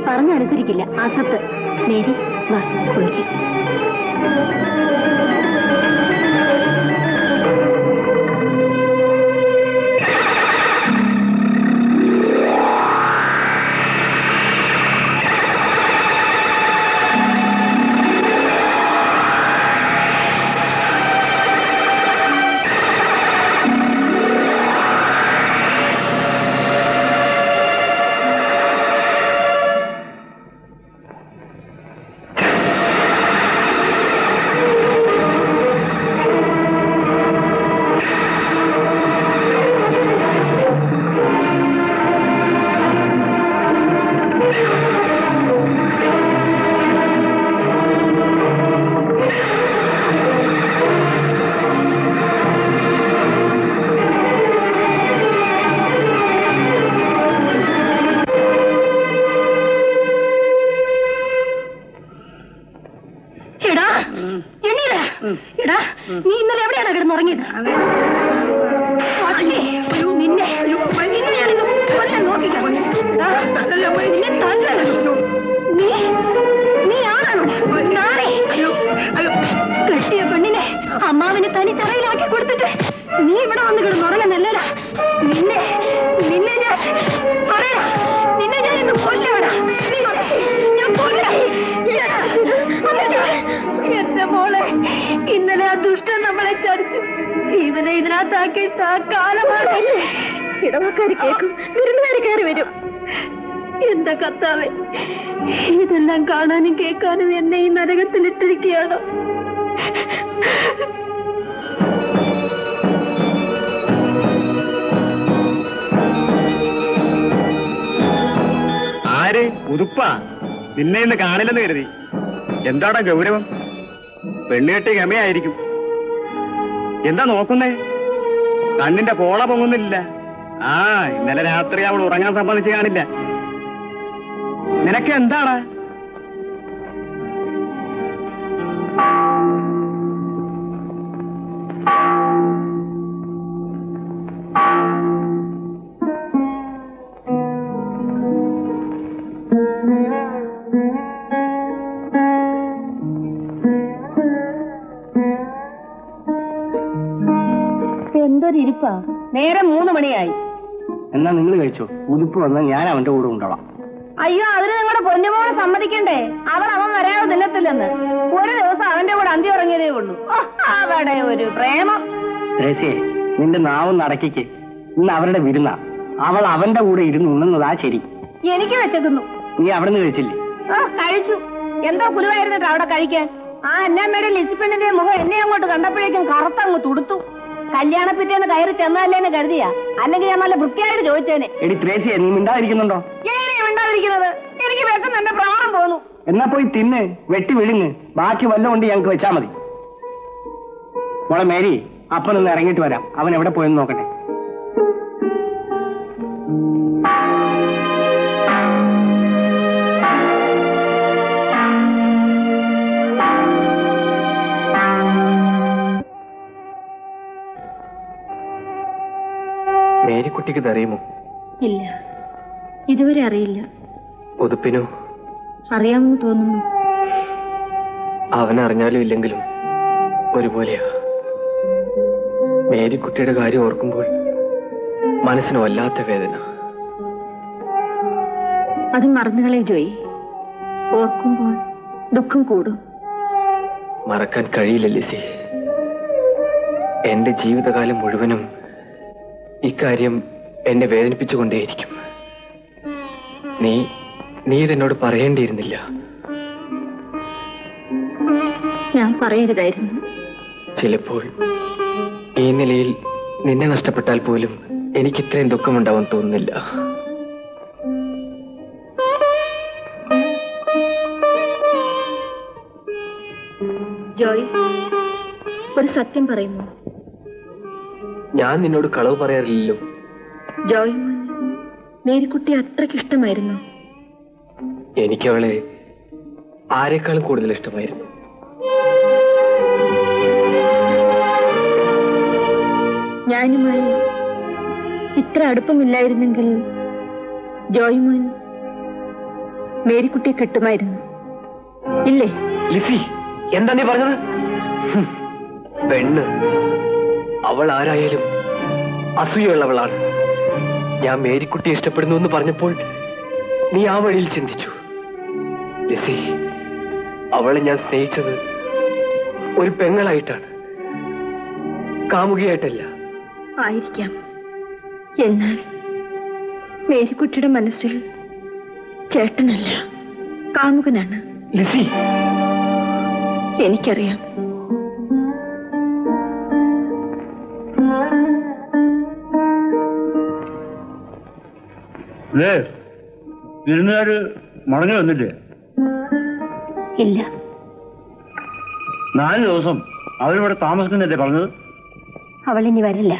പറഞ്ഞനുസരിക്കില്ല. ആസത്ത് നേരി വാ കുളിക്ക്. നീ ഇന്നലെ എവിടെയാണ് കിടന്നുറങ്ങിയത്? നിന്നെ ഞാനിത് കൊല്ലാൻ നോക്കിക്കാം. നീ ആണാണോ കെട്ടിയ പെണ്ണിനെ അമ്മാവിനെ തനി തറയിലാക്കി കൊടുത്തിട്ട് നീ ഇവിടെ വന്ന് കിടന്നുറങ്ങുന്നല്ലടാ. നിന്നെ ഞാൻ പറയാ, നിന്നെ ഞാൻ ഇന്ന് കൊല്ലവടാ. ഞാൻ കൊല്ലാം. എന്റെ മോളെ, ഇന്നലെ ആ ദുഷ്ടൻ നമ്മളെ ചതിച്ചു. ഇവനെ ഇതിനകത്താക്കി കാലമാണ്. ഇടവക്കാര് കേൾക്കും, വിരുന്നുകാര് കയറി വരും. എന്താ കർത്താവേ, ഇതെല്ലാം കാണാനും കേൾക്കാനും എന്നെ ഈ നരകത്തിലിട്ടിരിക്കുകയാണോ? ആര്? ഉതുപ്പാ? നിന്നെ ഇന്ന് കാണില്ലെന്ന് കരുതി. എന്താടാ ഗൗരവം? പെണ്ണുകെട്ടി ഗമയായിരിക്കും. എന്താ നോക്കുന്നേ? കണ്ണിന്റെ പോള പൊങ്ങുന്നില്ല. ആ, ഇന്നലെ രാത്രി അവൾ ഉറങ്ങാൻ സമ്മതിച്ച് കാണില്ല. നിനക്ക് എന്താടാ? എന്തൊരിപ്പാ, നേരെ 3 മണിയായി. എന്നാ നിങ്ങൾ കഴിച്ചോ. ഉതുപ്പ് വന്നാൽ ഞാൻ അവന്റെ കൂടെ ഉണ്ടാവാം. അയ്യോ, അതിന് നിങ്ങളുടെ പൊന്നുമോളെ സമ്മതിക്കണ്ടേ? അവൻ വരാതെ തിന്നത്തില്ലെന്ന്. ഒരു ദിവസം അവന്റെ കൂടെ അന്തി ഉറങ്ങിയതേ ഉള്ളൂ. അവിടെ ഒരു പ്രേമം. ത്രേസ്യേ, നിന്റെ നാവും നടക്കിക്ക്. ഇന്ന് അവരുടെ വിരുന്ന. അവൾ അവന്റെ കൂടെ ഇരുന്ന് ഉണ്ണുന്നതാ ശരി. എനിക്ക് വെച്ചേക്കുന്നു. നീ അവിടെ നിന്ന് കഴിച്ചില്ലേ? കഴിച്ചു. എന്തോ പുലുവായിരുന്നിട്ട് അവിടെ കഴിക്കാൻ. ആ അന്നാമ്മയുടെ ലിസിപ്പെണ്ണിന്റെ മുഖം എന്നെ അങ്ങോട്ട് കണ്ടപ്പോഴേക്കും കറുത്തങ്ങ് തുടുത്തു. കല്യാണപ്പിറ്റേന്ന് കയറി ചെന്നല്ലേന്ന് കരുതിയാ, അല്ലെങ്കിൽ ഞാൻ നല്ല വൃത്തിയായിട്ട് ചോദിച്ചേനെ. എടി ത്രേസ്യേ, നീ മിണ്ടാതിരിക്കുന്നുണ്ടോ? എങ്ങനെയാ മിണ്ടാതിരിക്കുന്നത്? എനിക്ക് വെക്കുന്ന എന്റെ പ്രാണം പോന്നു. എന്നാ പോയി തിന്ന്, വെട്ടി വിഴുങ്ങ്. ബാക്കി വല്ലതും കൊണ്ട് ഞങ്ങൾക്ക് വെച്ചാ മതി. മോളെ മേരി, അപ്പനൊന്ന് ഇറങ്ങിയിട്ട് വരാം. അവൻ എവിടെ പോയെന്ന് നോക്കട്ടെ. മേരിക്കുട്ടിക്ക് ഇതറിയുമോ? ഇല്ല, ഇതുവരെ അറിയില്ല. ഉതുപ്പിനോ? അറിയാമെന്ന് തോന്നുന്നു. അവനറിഞ്ഞാലും ഇല്ലെങ്കിലും ഒരുപോലെയാ. മേരിക്കുട്ടിയുടെ കാര്യം ഓർക്കുമ്പോൾ മനസ്സിന് വല്ലാത്ത വേദന. അത് മറന്നുകളെ ജോയി. ഓർക്കുമ്പോൾ ദുഃഖം കൂടും. മറക്കാൻ കഴിയില്ല ലിസി. എന്റെ ജീവിതകാലം മുഴുവനും ഇക്കാര്യം എന്നെ വേദനിപ്പിച്ചുകൊണ്ടേയിരിക്കും. നീ ഇതെന്നോട് പറയേണ്ടിയിരുന്നില്ല. ഞാൻ പറയരുതായിരുന്നു. ചിലപ്പോൾ ഈ നിലയിൽ നിന്നെ നഷ്ടപ്പെട്ടാൽ പോലും എനിക്ക് ഇത്രയും ദുഃഖമുണ്ടാവാൻ തോന്നുന്നില്ല. ജോയ്, ഒരു സത്യം പറയുന്നു. ഞാൻ നിന്നോട് കളവ് പറയാറില്ലല്ലോ. ജോയ്, മേരിക്കുട്ടി അത്രയ്ക്ക് ഇഷ്ടമായിരുന്നു. എനിക്കവളെ ആരെക്കാളും കൂടുതൽ ഇഷ്ടമായിരുന്നു. ഞാനുമായി ഇത്ര അടുപ്പമില്ലായിരുന്നെങ്കിൽ ജോയ്മോൻ മേരിക്കുട്ടിയെ കിട്ടുമായിരുന്നു, ഇല്ലേ? ലിസി, എന്താ നീ പറഞ്ഞത്? പെണ്ണ്, അവൾ ആരായാലും അസൂയുള്ളവളാണ്. ഞാൻ മേരിക്കുട്ടിയെ ഇഷ്ടപ്പെടുന്നു എന്ന് പറഞ്ഞപ്പോൾ നീ ആ വഴിയിൽ ചിന്തിച്ചു. ലിസി, അവളെ ഞാൻ സ്നേഹിച്ചത് ഒരു പെങ്ങളായിട്ടാണ്, കാമുകിയായിട്ടല്ല. ആയിരിക്കാം. എന്നാൽ മേരിക്കുട്ടിയുടെ മനസ്സിൽ ചേട്ടനല്ല, കാമുകനാണ്. ലിസി, എനിക്കറിയാം. വിരുന്നുകാര് മടങ്ങി വന്നില്ലേ? ഇല്ല. 4 ദിവസം അവരിവിടെ താമസിക്കുന്നല്ലേ പറഞ്ഞത്? അവളിനി വരില്ല.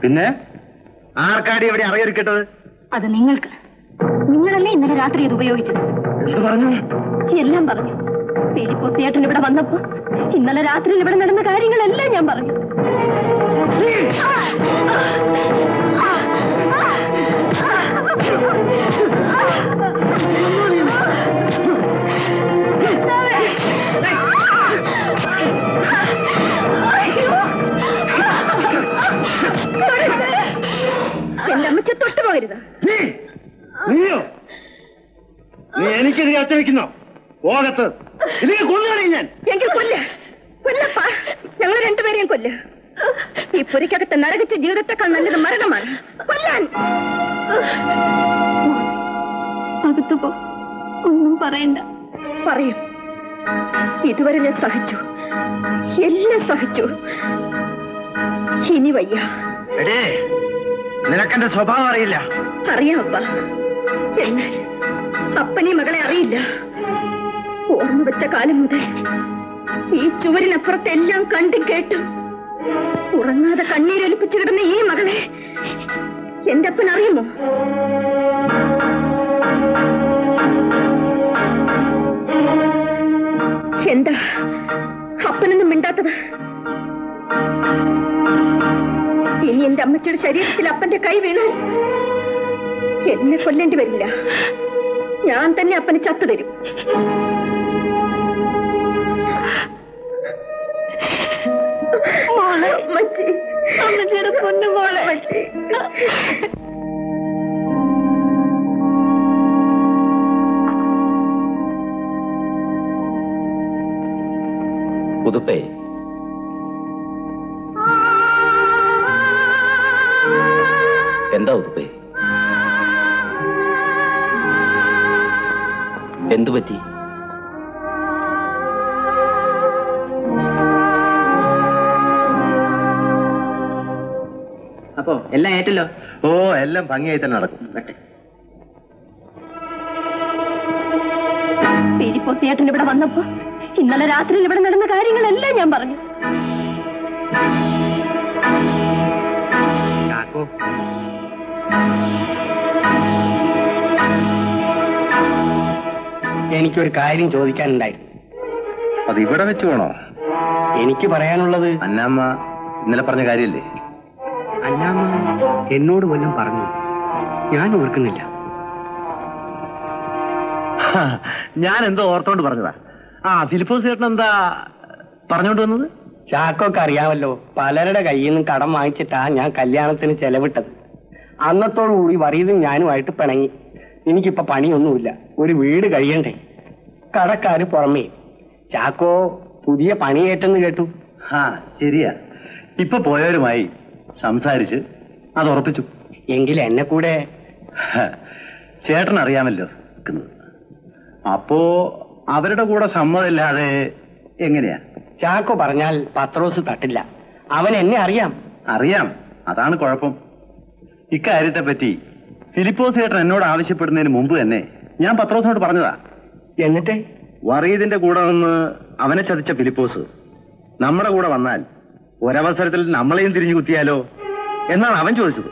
പിന്നെ ആർക്കാടി ഇവിടെ അറിയൊരുക്കിട്ടത്? അത് നിങ്ങൾക്ക്. നിങ്ങളല്ലേ ഇന്നലെ രാത്രി ഇത് ഉപയോഗിച്ചത്? പറഞ്ഞു, എല്ലാം പറഞ്ഞു. ഫിലിപ്പോസ് ചേട്ടൻ ഇവിടെ വന്നപ്പോ ഇന്നലെ രാത്രിയിൽ ഇവിടെ നടന്ന കാര്യങ്ങളെല്ലാം ഞാൻ പറഞ്ഞു. എന്റെ അമ്മച്ച തൊട്ടുപോകരുത്. നീയോ? നീ എനിക്കെതിരെ അച്ചവെക്കുന്നോ? പോകത്ത് കൊല്ലുകയാണ് ഞാൻ. എങ്കിൽ കൊല്ലപ്പാ, ഞങ്ങൾ രണ്ടുപേരെയും കൊല്ല. ഈ പുരയ്ക്കകത്ത് നരകിച്ച ജീവിതത്തെക്കാൾ നല്ലത് മരണമാണ്. കൊല്ലാൻ. അകത്തു പോ, ഒന്നും പറയണ്ട. പറയും. ഇതുവരെ ഞാൻ സഹിച്ചു, എല്ലാം സഹിച്ചു. ഇനി വയ്യ. നിനക്കെന്റെ സ്വഭാവം അറിയില്ല. അറിയാം അപ്പ, എന്നാൽ അപ്പനീ മകളെ അറിയില്ല. ഓർമ്മ വെച്ച കാലം മുതൽ ഈ ചുവരിനപ്പുറത്ത് എല്ലാം കണ്ടും കേട്ടും ഉറങ്ങാതെ കണ്ണീരൊലിപ്പിച്ചു കിടന്ന ഈ മകളെ എന്റെ അപ്പൻ അറിയുമോ? എന്താ അപ്പനൊന്നും മിണ്ടാത്തത്? ഇനി എന്റെ അമ്മച്ചിയുടെ ശരീരത്തിൽ അപ്പന്റെ കൈ വീണാൽ എന്നെ കൊല്ലേണ്ടി വരില്ല. ഞാൻ തന്നെ അപ്പന് ചത്തു തരും. മോളെ, അമ്മച്ചിയുടെ പൊന്നു മോളെ. പുതുപ്പേ, എന്താ ഉതുപ്പേ? എന്തു പറ്റി? അപ്പോ എല്ലാം ഏറ്റല്ലോ? ഓ, എല്ലാം ഭംഗിയായി തന്നെ നടക്കും. ഫിലിപ്പോസ് ചേട്ടൻ ഇവിടെ വന്നപ്പോ ഇന്നലെ രാത്രിയിൽ ഇവിടെ നടന്ന കാര്യങ്ങളെല്ലാം ഞാൻ പറഞ്ഞു. എനിക്കൊരു കാര്യം ചോദിക്കാനുണ്ടായിരുന്നു. അത് ഇവിടെ വെച്ച് വേണോ? എനിക്ക് പറയാനുള്ളത്, അന്നാമ്മ ഇന്നലെ പറഞ്ഞ കാര്യമില്ലേ? അന്നാമ്മ എന്നോട് വല്ലതും പറഞ്ഞു? ഞാൻ ഓർക്കുന്നില്ല. ഞാൻ എന്തോ ഓർത്തോണ്ട് പറഞ്ഞതാ. ഫിലിപ്പോസ് ചേട്ടൻ എന്താ പറഞ്ഞോണ്ട് വന്നത്? ചാക്കൊക്കെ അറിയാമല്ലോ, പലരുടെ കയ്യിൽ നിന്നും കടം വാങ്ങിച്ചിട്ടാ ഞാൻ കല്യാണത്തിന് ചെലവിട്ടത്. അന്നത്തോടുകൂടി വറീതും ഞാനുമായിട്ട് പിണങ്ങി. എനിക്കിപ്പോ പണിയൊന്നുമില്ല, ഒരു വീട് കഴിയണ്ടേ. കടക്കാര് പുറമേ. ചാക്കോ പുതിയ പണിയേറ്റെന്ന് കേട്ടു. ശരിയാ, ഇപ്പൊ പോയവരുമായി സംസാരിച്ച് അത് ഉറപ്പിച്ചു. എങ്കിൽ എന്നെ കൂടെ. ചേട്ടൻ അറിയാമല്ലോ, അപ്പോ അവരുടെ കൂടെ സമ്മതമില്ലാതെ എങ്ങനെയാ? ചാക്കോ പറഞ്ഞാൽ പത്രോസ് തട്ടില്ല. അവൻ എന്നെ അറിയാം. അറിയാം, അതാണ് കുഴപ്പം. ഇക്കാര്യത്തെ പറ്റി ഫിലിപ്പോസ് ചേട്ടൻ എന്നോട് ആവശ്യപ്പെടുന്നതിന് മുമ്പ് തന്നെ ഞാൻ പത്രോസിനോട് പറഞ്ഞതാ. എന്നിട്ട് വറീദിന്റെ കൂടെ നിന്ന് അവനെ ചതിച്ച ഫിലിപ്പോസ് നമ്മുടെ കൂടെ വന്നാൽ ഒരവസരത്തിൽ നമ്മളെയും തിരിഞ്ഞു കുത്തിയാലോ എന്നാണ് അവൻ ചോദിച്ചത്.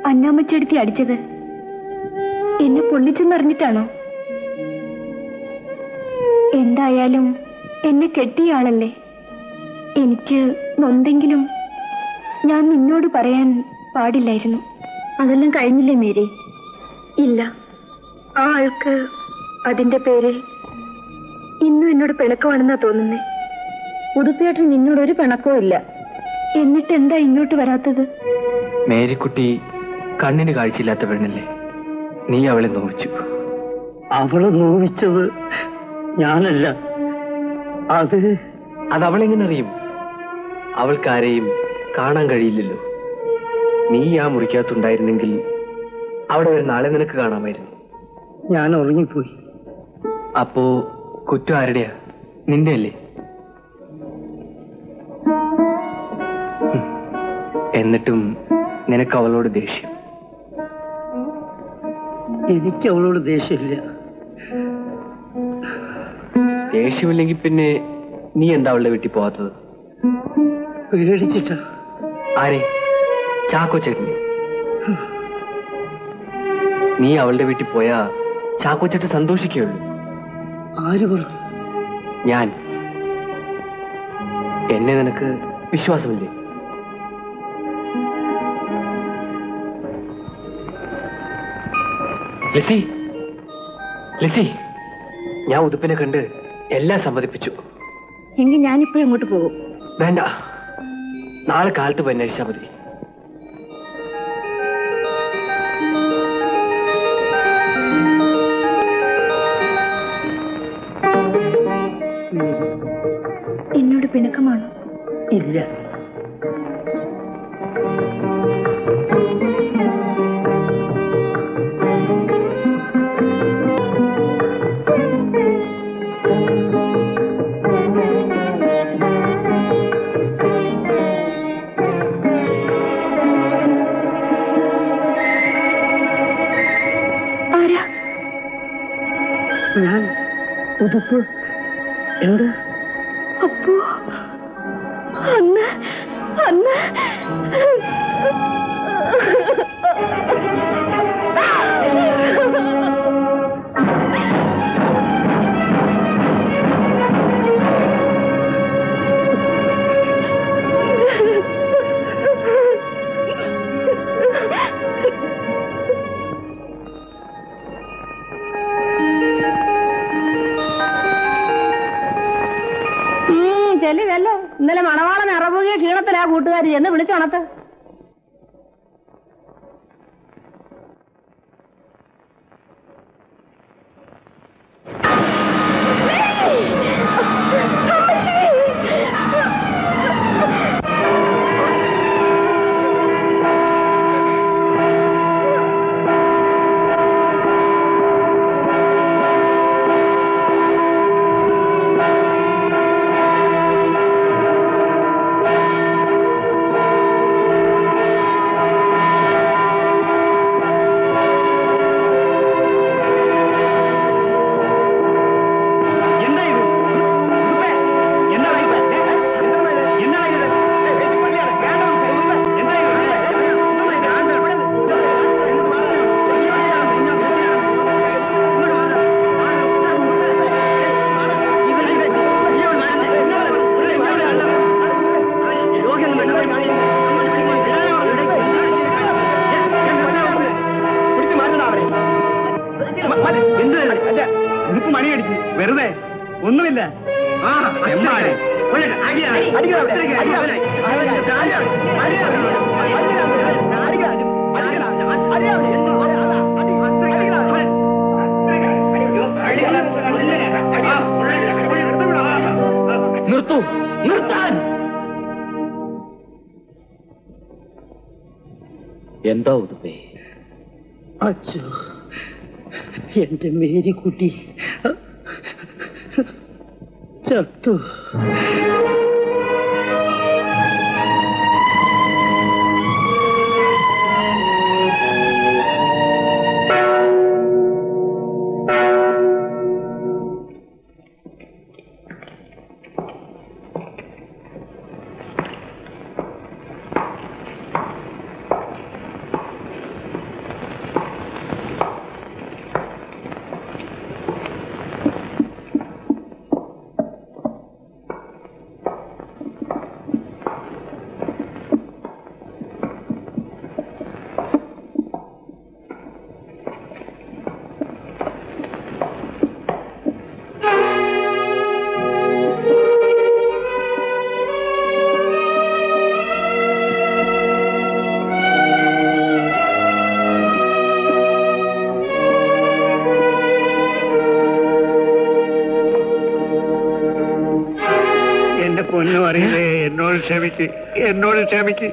അന്നാമ്മച്ചെടുത്തി അടിച്ചത് എന്നെ പൊള്ളിച്ചെന്നറിഞ്ഞിട്ടാണോ? എന്തായാലും എന്നെ കെട്ടിയ ആളല്ലേ. എനിക്ക് നൊന്തെങ്കിലും ഞാൻ നിന്നോട് പറയാൻ പാടില്ലായിരുന്നു. അതെല്ലാം കഴിഞ്ഞില്ലേ മേരി? ഇല്ല, ആ ആൾക്ക് അതിന്റെ പേരിൽ ഇന്നും എന്നോട് പിണക്കമാണെന്നാ തോന്നുന്നേ. ഉടുപ്പിയേട്ടൻ നിന്നോടൊരു പിണക്കവും ഇല്ല. എന്നിട്ട് എന്താ ഇങ്ങോട്ട് വരാത്തത്? മേരിക്കുട്ടി കണ്ണിന് കാഴ്ചയില്ലാത്ത പെണ്ണല്ലേ, നീ അവളെ നോവിച്ചു. അവളെ നോവിച്ചത് ഞാനല്ല. അതവളെങ്ങനെ അറിയും? അവൾക്കാരെയും കാണാൻ കഴിയില്ലല്ലോ. നീ ആ മുറിക്കകത്തുണ്ടായിരുന്നെങ്കിൽ അവിടെ ഒരു നാളെ നിനക്ക് കാണാമായിരുന്നു. ഞാൻ ഉറങ്ങിപ്പോയി. അപ്പോ കുറ്റം ആരുടെയാ? നിന്റെ അല്ലേ? എന്നിട്ടും നിനക്ക് അവളോട് ദേഷ്യം. എനിക്ക് അവളോട് ദേഷ്യമില്ല. ദേഷ്യമില്ലെങ്കിൽ പിന്നെ നീ എന്താ അവളുടെ വീട്ടിൽ പോവാത്തത്? പേടിച്ചിട്ടാ. ആരെ? ചാക്കോ ചേട്ടനെ? നീ അവളുടെ വീട്ടിൽ പോയാ ചാക്കോ ചേട്ടൻ സന്തോഷിക്കുകയുള്ളൂ. ആര് പറഞ്ഞു? ഞാൻ. എന്നെ നിനക്ക് വിശ്വാസമില്ലേ? ലിസി, ലിസി, ഞാൻ ഉതുപ്പിനെ കണ്ട് എല്ലാം സമ്മതിപ്പിച്ചു. എങ്കിൽ ഞാനിപ്പോഴും അങ്ങോട്ട് പോകും. വേണ്ട, നാളെ കാലത്ത് പോയി അന്വേഷിച്ചാൽ മതി. എന്നോട് പിണക്കമാണോ? ഇല്ല. ഞാൻ ഉതുപ്പ്. എന്താ? അപ്പോ അന്ന് അന്ന് ചെല്ലിതല്ലേ ഇന്നലെ മണവാളൻ അറബുകിയ ക്ഷീണത്തിലാ കൂട്ടുകാരി എന്ന് വിളിച്ചുണത്ത്. വെറുതെ ഒന്നുമില്ല. നിർത്തൂ, നിർത്താൻ. എന്താ ഉതുപ്പേ? അച്ഛോ, എന്റെ മേരിക്കുട്ടി ചത്തു. പൊന്നു അറിയില്ലേ, എന്നോട് ക്ഷമിക്ക്, എന്നോട് ക്ഷമിക്ക്,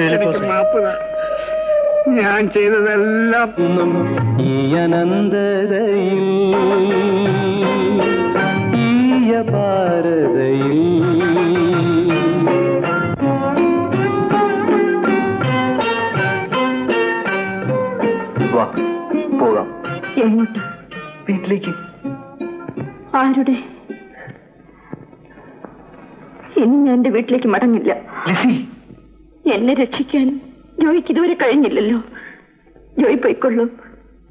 എനിക്ക് മാപ്പ് താ. ഞാൻ ചെയ്തതെല്ലാം ഈ അനന്തതയിൽ ഈ അപാരതയിൽ പോകാം. എങ്ങോട്ട്? വീട്ടിലേക്ക്. ആരുടെ? ഇനി ഞാൻ എന്റെ വീട്ടിലേക്ക് മടങ്ങില്ല. എന്നെ രക്ഷിക്കാൻ ജോയിക്ക് ഇതുവരെ കഴിഞ്ഞില്ലല്ലോ. ജോയി പോയിക്കൊള്ളൂ,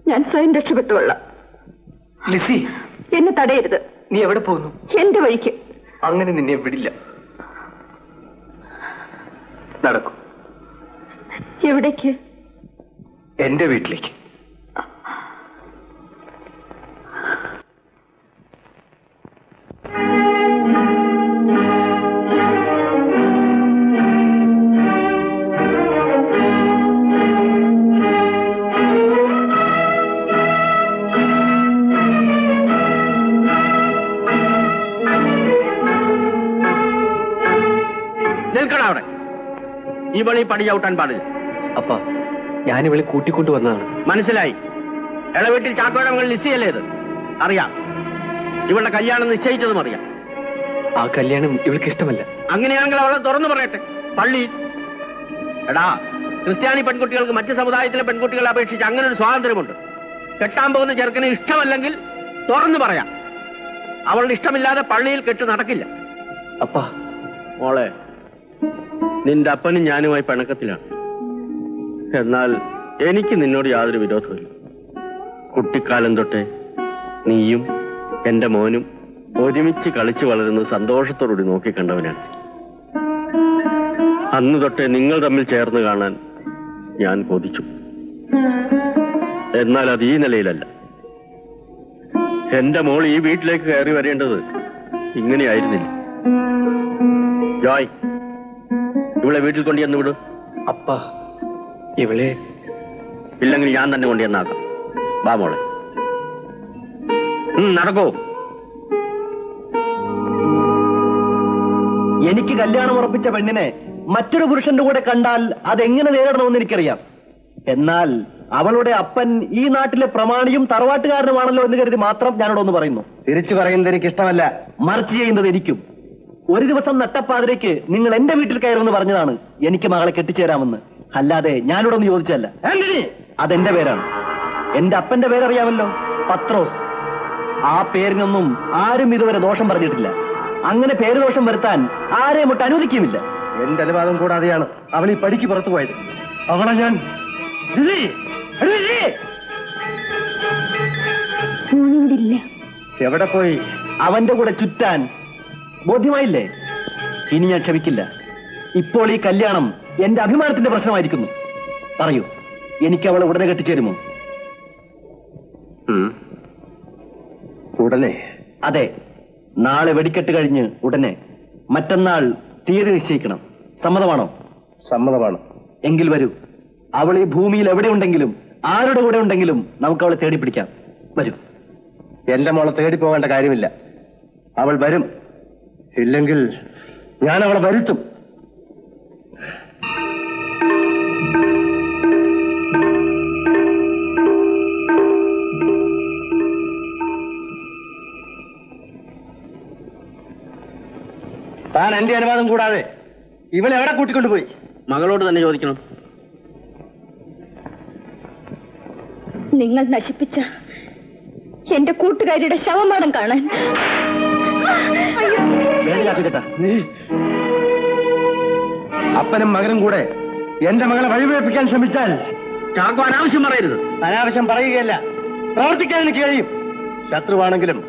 ഞാൻ സ്വയം രക്ഷപ്പെട്ടുകൊള്ളാം. ലിസി, എന്നെ തടയരുത്. നീ എവിടെ പോകുന്നു? എന്റെ വഴിക്ക്. അങ്ങനെ നിന്നെ വിടില്ല. നടക്കൂ. എവിടേക്ക്? എന്റെ വീട്ടിലേക്ക്. അവിടെ ഈ പണി പടി ചവിട്ടാൻ പാടില്ല. അപ്പ ഞാനിവളെ കൂട്ടിക്കൊണ്ടു വന്നതാണ്. മനസ്സിലായി. ഇളവീട്ടിൽ ചാക്കോയുടെ മകൾ ലിസിയല്ലേ ഇത്? അറിയാം. ഇവളുടെ കല്യാണം നിശ്ചയിച്ചതും അറിയാം. ആ കല്യാണം ഇവൾക്ക് ഇഷ്ടമല്ല. അങ്ങനെയാണെങ്കിൽ അവളെ തുറന്നു പറയട്ടെ. പള്ളി എടാ, ക്രിസ്ത്യാനി പെൺകുട്ടികൾക്ക് മറ്റ് സമുദായത്തിലെ പെൺകുട്ടികളെ അപേക്ഷിച്ച് അങ്ങനെ ഒരു സ്വാതന്ത്ര്യമുണ്ട്. കെട്ടാൻ പോകുന്ന ചെറുക്കന് ഇഷ്ടമല്ലെങ്കിൽ തുറന്നു പറയാം. അവളുടെ ഇഷ്ടമില്ലാതെ പള്ളിയിൽ കെട്ട് നടക്കില്ല. അപ്പ മോളെ, നിന്റെ അപ്പനും ഞാനുമായി പിണക്കത്തിലാണ്. എന്നാൽ എനിക്ക് നിന്നോട് യാതൊരു വിരോധമില്ല. കുട്ടിക്കാലം തൊട്ടേ നീയും എന്റെ മോനും ഒരുമിച്ച് കളിച്ചു വളരുന്നത് സന്തോഷത്തോടുകൂടി നോക്കിക്കണ്ടവനാണ്. അന്ന് തൊട്ടേ നിങ്ങൾ തമ്മിൽ ചേർന്ന് കാണാൻ ഞാൻ കൊതിച്ചു. എന്നാൽ അത് ഈ നിലയിലല്ല. എന്റെ മോൾ ഈ വീട്ടിലേക്ക് കയറി വരേണ്ടത് ഇങ്ങനെയായിരുന്നില്ല. ജോയ്, ഇവളെ വീട്ടിൽ കൊണ്ടുവന്ന് വിടും. അപ്പ ഇവളെ ഇല്ലെങ്കിൽ ഞാൻ തന്നെ കൊണ്ടുവന്നാക്കാം. വാ മോളെ, നടക്കൂ. എനിക്ക് കല്യാണം ഉറപ്പിച്ച പെണ്ണിനെ മറ്റൊരു പുരുഷന്റെ കൂടെ കണ്ടാൽ അതെങ്ങനെ നേരിടണമെന്ന് എനിക്കറിയാം. എന്നാൽ അവളുടെ അപ്പൻ ഈ നാട്ടിലെ പ്രമാണിയും തറവാട്ടുകാരനുമാണല്ലോ എന്ന് കരുതി മാത്രം ഞാനോടൊന്ന് പറയുന്നു. തിരിച്ചു പറയുന്നത് എനിക്ക് ഇഷ്ടമല്ല. മറിച്ച് ചെയ്യുന്നത് എനിക്കും. ഒരു ദിവസം നട്ടപ്പാതിരയ്ക്ക് നിങ്ങൾ എന്റെ വീട്ടിൽ കയറുമെന്ന് പറഞ്ഞതാണ് എനിക്ക് മകളെ കെട്ടിച്ചേരാമെന്ന്. അല്ലാതെ ഞാനിവിടൊന്ന് ചോദിച്ചല്ല. അതെന്റെ പേരാണ്. എന്റെ അപ്പന്റെ പേരറിയാമല്ലോ, പത്രോസ്. ആ പേരിനൊന്നും ആരും ഇതുവരെ ദോഷം പറഞ്ഞിട്ടില്ല. അങ്ങനെ പേര് ദോഷം വരുത്താൻ ആരെയും ഒട്ട് അനുവദിക്കുമില്ല. എന്റെ അനുവാദം കൂടാതെയാണ് അവൾ ഈ പടിക്ക് പുറത്തു പോയത്. അവളെ ഞാൻ എവിടെ പോയി? അവന്റെ കൂടെ ചുറ്റാൻ. ബോധ്യമായില്ലേ? ഇനി ഞാൻ ക്ഷമിക്കില്ല. ഇപ്പോൾ ഈ കല്യാണം എന്റെ അഭിമാനത്തിന്റെ പ്രശ്നമായിരിക്കുന്നു. പറയൂ, എനിക്ക് അവളെ ഉടനെ കെട്ടിച്ചേരുമോ? ഉടനെ? അതെ, നാളെ വെടിക്കെട്ട് കഴിഞ്ഞ് ഉടനെ മറ്റന്നാൾ തീയതി നിശ്ചയിക്കണം. സമ്മതമാണോ? സമ്മതമാണ്. എങ്കിൽ വരൂ. അവൾ ഈ ഭൂമിയിൽ എവിടെയുണ്ടെങ്കിലും ആരുടെ കൂടെ ഉണ്ടെങ്കിലും നമുക്ക് അവളെ തേടി പിടിക്കാം. വരൂ. എന്റെ മോളെ തേടി പോകേണ്ട കാര്യമില്ല. അവൾ വരും. ഇല്ലെങ്കിൽ ഞാൻ അവളെ വരുത്തും. താൻ എന്റെ അനുവാദം കൂടാതെ ഇവളെ എവിടെ കൂട്ടിക്കൊണ്ടുപോയി? മകളോട് തന്നെ ചോദിക്കണം. നിങ്ങൾ നശിപ്പിച്ച എന്റെ കൂട്ടുകാരിയുടെ ശവമാടം കാണാൻ. അപ്പനും മകനും കൂടെ എന്റെ മകളെ വഴിപിഴപ്പിക്കാൻ ശ്രമിച്ചാൽ ചാക്കോ അനാവശ്യം പറയരുത്. അനാവശ്യം പറയുകയല്ല, പ്രവർത്തിക്കാൻ എനിക്ക് കഴിയും. ശത്രുവാണെങ്കിലും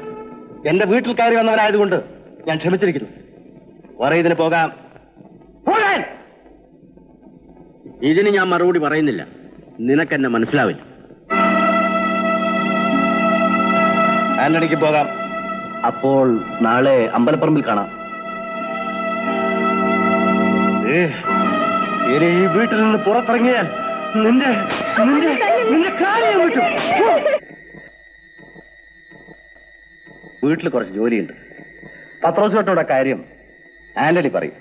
എന്റെ വീട്ടിൽ കയറി വന്നവനായതുകൊണ്ട് ഞാൻ ക്ഷമിച്ചിരിക്കുന്നു. വറീതിന് പോകാം. പോകാൻ ഇതിന് ഞാൻ മറുപടി പറയുന്നില്ല. നിനക്കെന്നെ മനസ്സിലാവില്ല. ആന്റണിക്ക് പോകാം. അപ്പോൾ നാളെ അമ്പലപ്പറമ്പിൽ കാണാം. ഇനി ഈ വീട്ടിൽ നിന്ന് പുറത്തിറങ്ങിയാൽ നിന്റെ നിന്റെ നിന്റെ കാര്യം വിട്ടു. വീട്ടിൽ കുറച്ച് ജോലിയുണ്ട്. പത്രോസുവട്ടോടെ കാര്യം ആന്റണി പറയും.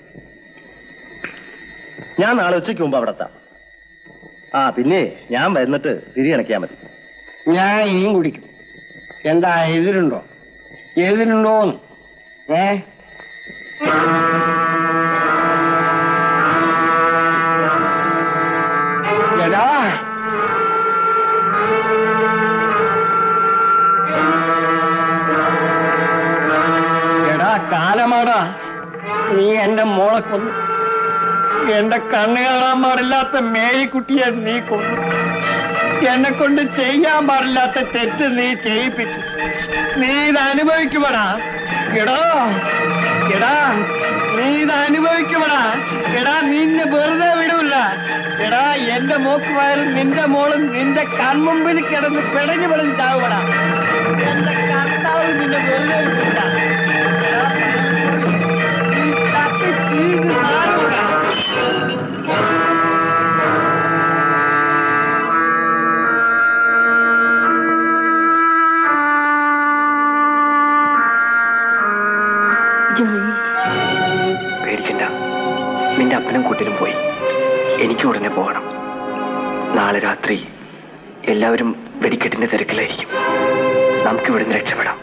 ഞാൻ നാളെ ഉച്ചയ്ക്ക് മുമ്പ് അവിടെ എത്താം. പിന്നെ ഞാൻ വരുന്നിട്ട് തിരിയണക്കിയാൽ മതി. ഞാൻ ഇനിയും കുടിക്കും. എന്താ എതിരുണ്ടോ? എതിരുണ്ടോന്ന്? എടാ, എടാ കാലമാടാ, നീ എന്റെ മോളെ കൊന്നു. എന്റെ കണ്ണ് കാണാൻ പാടില്ലാത്ത മേയിക്കുട്ടിയെ നീ കൊന്നു. എന്നെ കൊണ്ട് ചെയ്യാൻ പാടില്ലാത്ത തെറ്റ് നീ ചെയ്യിപ്പിച്ചു. നീ ഇത് അനുഭവിക്കുമടാ. എടാ എടാ, നീ ഇത് അനുഭവിക്കുമടാ. എടാ, നിന്നെ വെറുതെ വിടൂല. എടാ, എന്റെ മോക്കുമാരും നിന്റെ മോളും നിന്റെ കൺമുമ്പിൽ കിടന്ന് പിടഞ്ഞു പിടഞ്ഞ് ചാവുമടാ. എന്റെ കർത്താവ് നിന്നെ വെറുതെ വിടൂല. നീ തട്ടി ചീഞ്ഞ് മാറൂടാ. പേടിക്കണ്ട, നിന്റെ അപ്പനും കൂട്ടിലും പോയി. എനിക്ക് ഉടനെ പോകണം. നാളെ രാത്രി എല്ലാവരും വെടിക്കെട്ടിന്റെ തിരക്കിലായിരിക്കും. നമുക്ക് ഇവിടുന്ന് രക്ഷപ്പെടാം.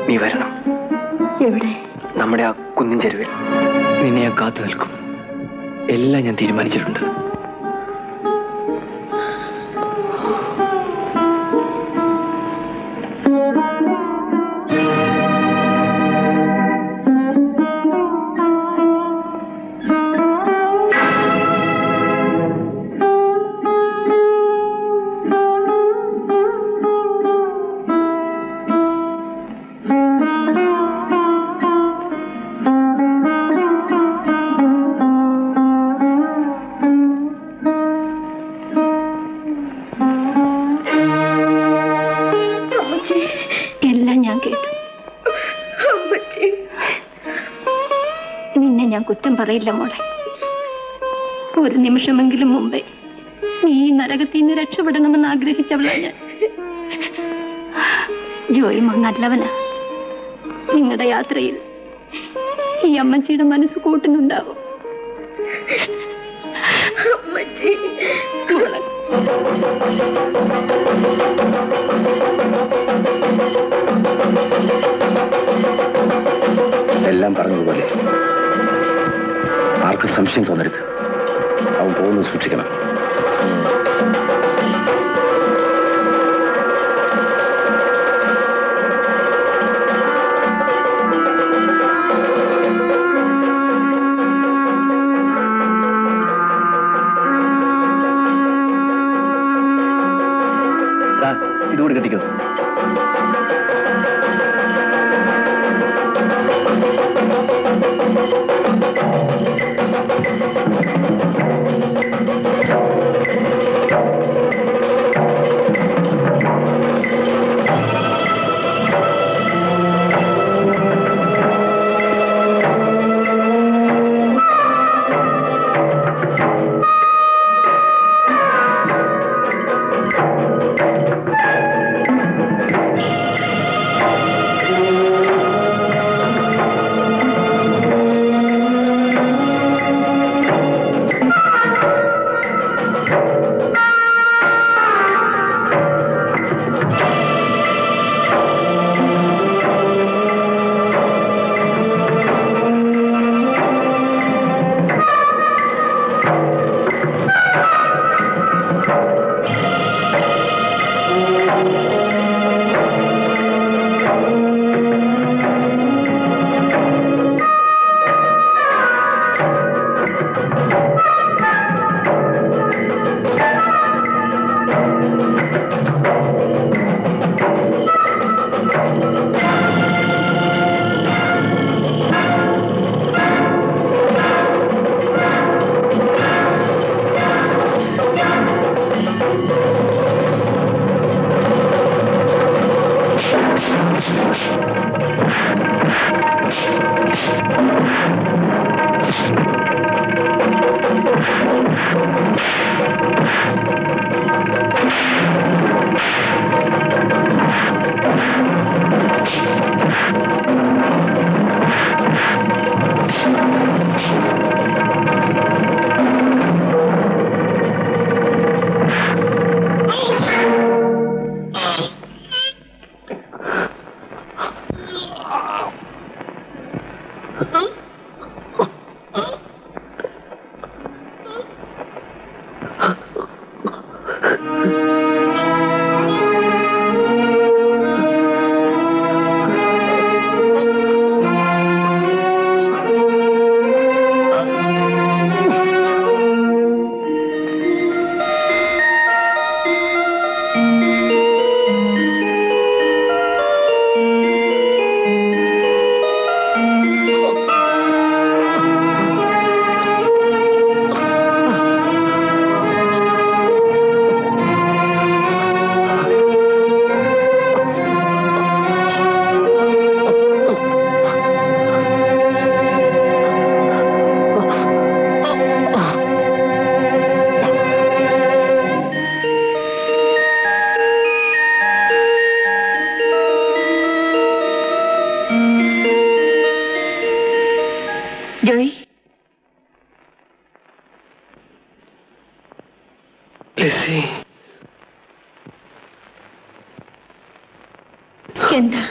നീ വരണം. എവിടെ? നമ്മുടെ ആ കുന്നിൻ ചെരുവിൽ നിന്നെ ഞാൻ കാത്തു നിൽക്കും. എല്ലാം ഞാൻ തീരുമാനിച്ചിട്ടുണ്ട്. കുറ്റം പറയില്ല മോളെ. ഒരു നിമിഷമെങ്കിലും മുമ്പേ നീ ഈ നരകത്തിൽ നിന്ന് രക്ഷപ്പെടണമെന്ന് ആഗ്രഹിച്ചവളാണ് ഞാൻ. ജോയിമ നല്ലവനാ. നിങ്ങളുടെ യാത്രയിൽ ഈ അമ്മച്ചിയുടെ മനസ്സ് കൂട്ടുന്നുണ്ടാവും. എല്ലാം പറഞ്ഞതുപോലെ ആർക്കും സംശയം തോന്നരുത്. അവൻ പോകുന്നത് സൂക്ഷിക്കണം. ഇതുകൂടി കെട്ടിക്കോ. എന്താ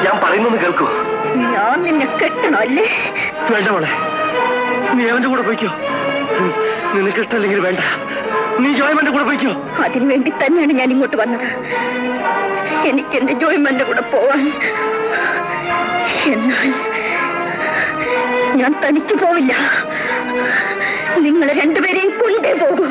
ഞാൻ പറയുന്നൊന്ന് കേൾക്കൂ. ഞാൻ നിന്നെ കെട്ടണോ അല്ലേ? വേണ്ട മോളെ, നീ അവന്റെ കൂടെ പോയിക്കോ. നിനക്ക് ഇഷ്ടമല്ലെങ്കിൽ വേണ്ട, നീ ജോയ്മന്റെ കൂടെ പോയിക്കോ. അതിനു വേണ്ടി തന്നെയാണ് ഞാൻ ഇങ്ങോട്ട് വന്നത്. എനിക്ക് എന്റെ ജോയ്മന്റെ കൂടെ പോവാൻ. എന്നാൽ ഞാൻ തനിച്ചു പോവില്ല. നിങ്ങൾ രണ്ടുപേരെയും കൊണ്ടേ പോകൂ.